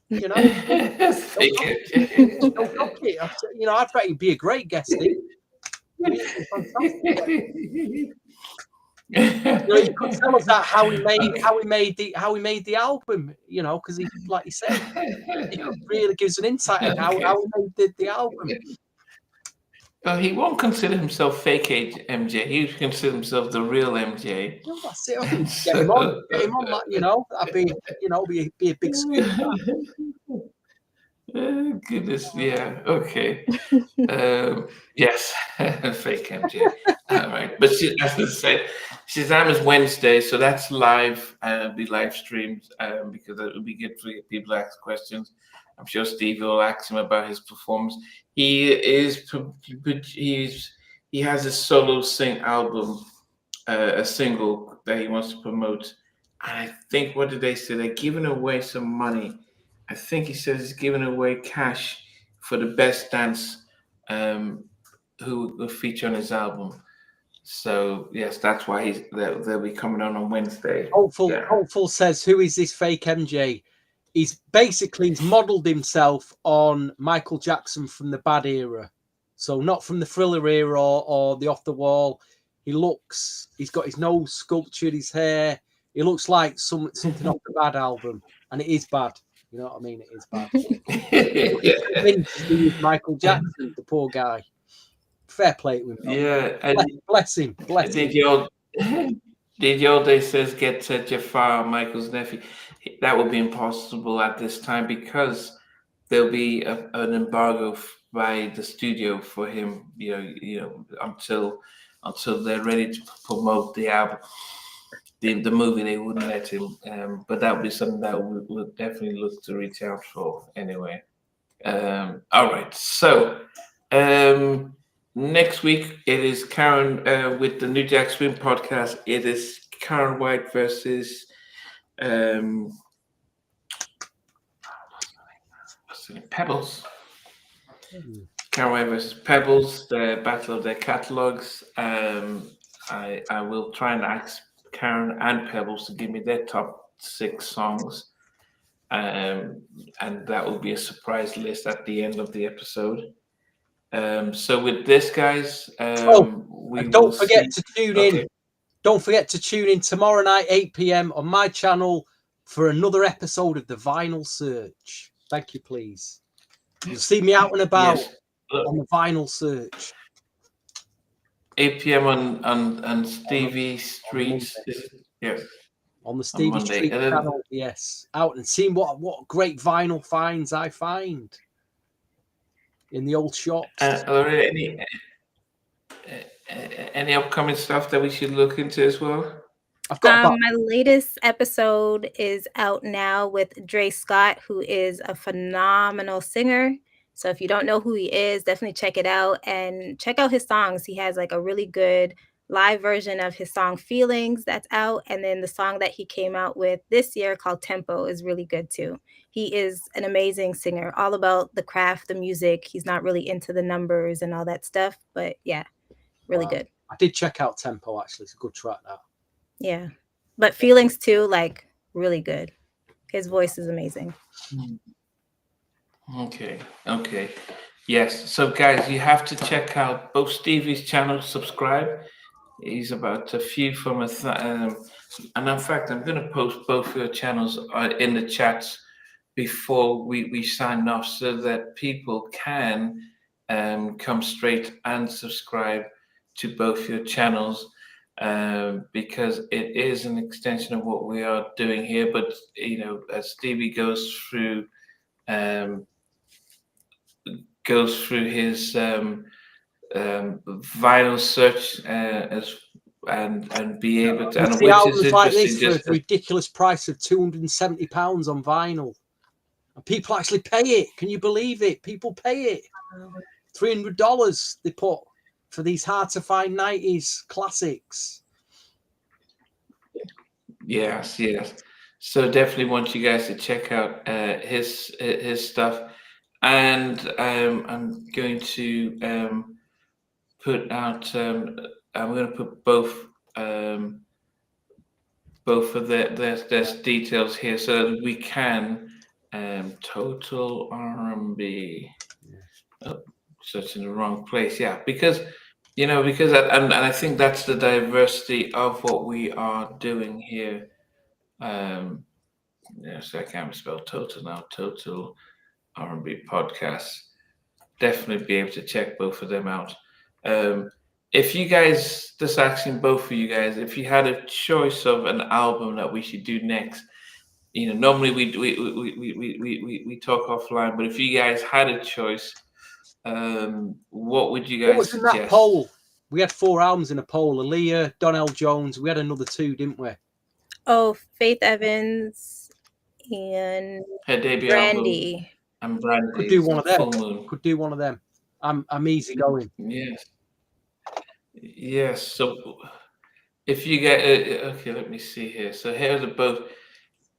You know, Fake don't knock it. You know, I bet he'd be a great guest. He'd be fantastic. You know, you could tell us that how he made the album. You know, because he, like you said, it really gives an insight on how he made the album. Well, he won't consider himself fake MJ. He would consider himself the real MJ. Well, that's it. I think get him on. Like, you know, that'd be, you know, be a big scoop. Goodness, yeah, okay. Yes, fake MJ. All right, but she, as I said, Shazam is Wednesday, so that's live. Be live streamed because it would be good for people to ask questions. I'm sure Steve will ask him about his performance. He has a solo album, a single that he wants to promote. And I think, what did they say? They're giving away some money. I think he says he's giving away cash for the best dance who will feature on his album. So yes, that's why they'll be coming on Wednesday. Hopeful says, who is this fake MJ? He's modelled himself on Michael Jackson from the Bad era. So not from the Thriller era or the Off the Wall. He's got his nose sculptured, his hair. He looks like something off the Bad album. And it is bad. You know what I mean? It is bad. He is Michael Jackson, the poor guy. Fair play to him. Yeah. And bless him. Did Yolde says get Jafar, Michael's nephew. That would be impossible at this time because there'll be an embargo by the studio for him. You know, until they're ready to promote the album, the movie. They wouldn't let him. But that would be something that we'll definitely look to reach out for anyway. All right, so. Next week it is Karen with the New Jack Swing podcast. It is Karen White versus Pebbles. Karen White versus Pebbles, the battle of their catalogs. I will try and ask Karen and Pebbles to give me their top 6 songs, and that will be a surprise list at the end of the episode. So with this, guys, don't forget to tune in. Don't forget to tune in tomorrow night, 8 p.m. on my channel for another episode of the Vinyl Search. Thank you, please. You'll see me out and about on the Vinyl Search. 8 p.m. on Stevie Street. Yes. On the Stevie Street channel, yes. Out and seeing what great vinyl finds I find in the old shops. Are there any upcoming stuff that we should look into as well? My latest episode is out now with Dre Scott, who is a phenomenal singer. So if you don't know who he is, definitely check it out and check out his songs. He has like a really good live version of his song Feelings that's out. And then the song that he came out with this year called Tempo is really good too. He is an amazing singer, all about the craft, the music. He's not really into the numbers and all that stuff, but yeah, really good. I did check out Tempo, actually. It's a good track, that. Yeah. But Feelings too, like really good. His voice is amazing. Okay. Yes. So guys, you have to check out both Stevie's channel, subscribe. He's about a few from and in fact, I'm going to post both your channels in the chats before we sign off so that people can come straight and subscribe to both your channels because it is an extension of what we are doing here. But, you know, as Stevie goes through his vinyl search and be able to. And the albums like this for a ridiculous price of £270 on vinyl, and people actually pay it. Can you believe it? People pay it. $300 they put for these hard to find 90s classics. Yes. So definitely want you guys to check out his stuff, and I'm going to put out. I'm going to put both both of there's details here so that we can total R&B. Oh, searching the wrong place. Yeah, because and I think that's the diversity of what we are doing here. So I can't spell total now. Total R&B podcast. Definitely be able to check both of them out. If you guys, just asking both of you guys, if you had a choice of an album that we should do next, normally we talk offline, but if you guys had a choice, what would you guys What was in suggest? that poll? We had 4 albums in a poll. Aaliyah, Donell Jones. We had another 2, didn't we? Oh, Faith Evans and Her debut Brandy. album and Brandy. Could do one of them. Full Moon. Could do one of them. I'm easy going. Yes. So if you get okay, let me see here. So here are the both.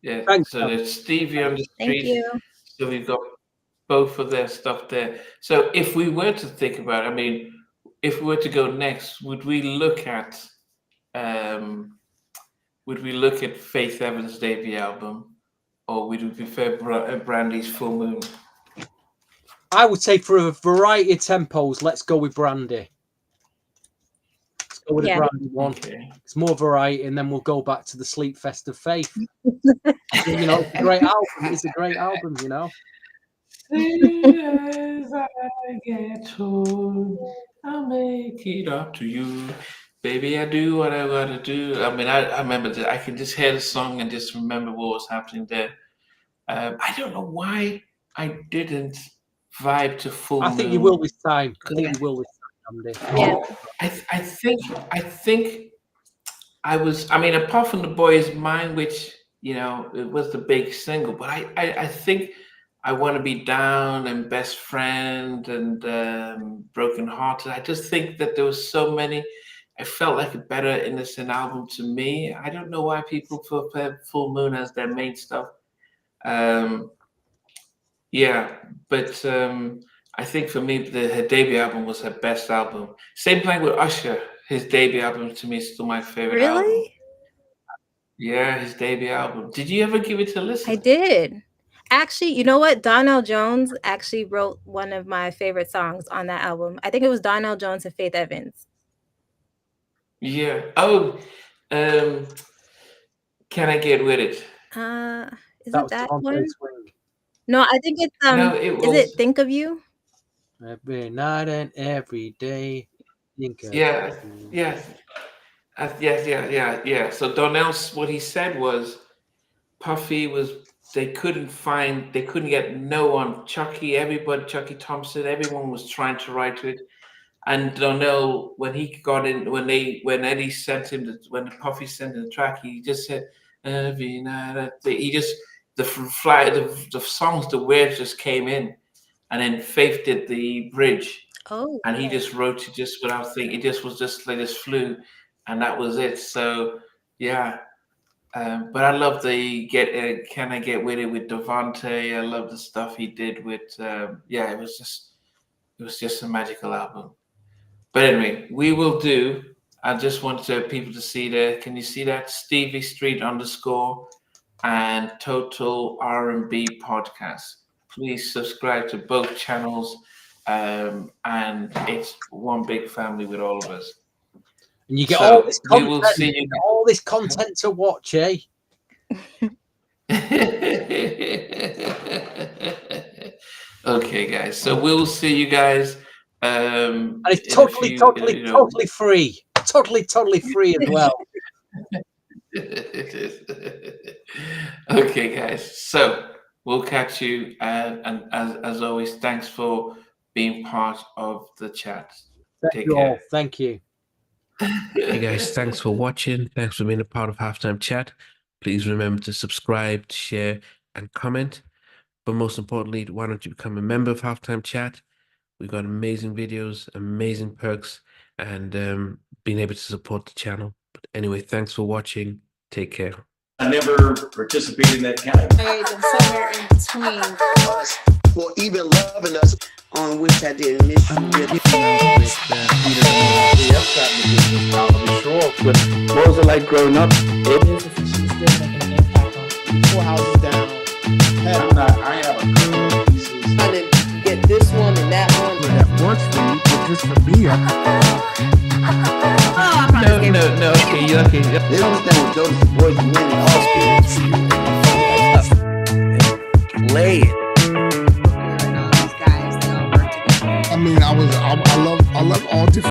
Yeah. Thanks, so there's Stevie on the street. Thank you. So we've got both of their stuff there. So if we were to think about it, I mean, if we were to go next, would we look at Faith Evans' debut album, or would we prefer Brandy's Full Moon? I would say for a variety of tempos, let's go with Brandy. Let's go with the Brandy one. Okay. It's more variety, and then we'll go back to the Sleep Fest of Faith. It's a great album. It's a great album, As I get home, I'll make it up to you. Baby, I do what I gotta do. I mean, I remember that I can just hear the song and just remember what was happening there. I don't know why I didn't vibe to Full Moon. I think you will this time. Andy. Yeah. I think I was. I mean, apart from the Boyz Mine, which it was the big single, but I think I Want to Be Down and Best Friend and Broken Hearted. I just think that there was so many. I felt like a better innocent album to me. I don't know why people prefer Full Moon as their main stuff. But I think for me, her debut album was her best album. Same thing with Usher. His debut album to me is still my favorite album. Really? Yeah, his debut album. Did you ever give it a listen? I did. Actually, you know what? Donell Jones actually wrote one of my favorite songs on that album. I think it was Donell Jones and Faith Evans. Yeah. Oh, Can I Get With It? Isn't that one? Swing. No, I think it's No, it was. Is it Think of You? Every night and every day. Think of Yeah. you. Yeah. So Donnell's, what he said was, Puffy was. They couldn't get no one. Chucky Thompson, everyone was trying to write to it. And Donell, when he got in, when Eddie sent him, when Puffy sent him the track, he just said, every night. He just, the songs, the words just came in. And then Faith did the bridge. Oh. And he just wrote it just without thinking. It just was just like this flew. And that was it. So, yeah. But I love the Can I Get With It with Devontae. I love the stuff he did with it was just a magical album. But anyway, we will do. I just want people to see there. Can you see that? Stevie Street _ and Total R&B Podcast. Please subscribe to both channels. And it's one big family with all of us. And you get So all this content. we will see you. All this content to watch, eh? Okay, guys. So we'll see you guys. And it's totally free. Totally free as well. Okay, guys. So we'll catch you. And as always, thanks for being part of the chat. Thank you all. Thank you. Hey guys, thanks for watching. Thanks for being a part of Halftime Chat. Please remember to subscribe, share, and comment. But most importantly, why don't you become a member of Halftime Chat? We've got amazing videos, amazing perks, and being able to support the channel. But anyway, thanks for watching. Take care. I never participated in that kind of. And somewhere in between us for even loving us, on which I didn't miss you with. Sure, but those are like growing up. It is did make an impact on 4 houses down. I have a couple pieces. Trying to get this one and that one. That works for you, but just for me, No, okay, you're okay. They don't understand what Jonas Boyz and men and all spirits. play it. These guys, they all work together. I mean, I love all different.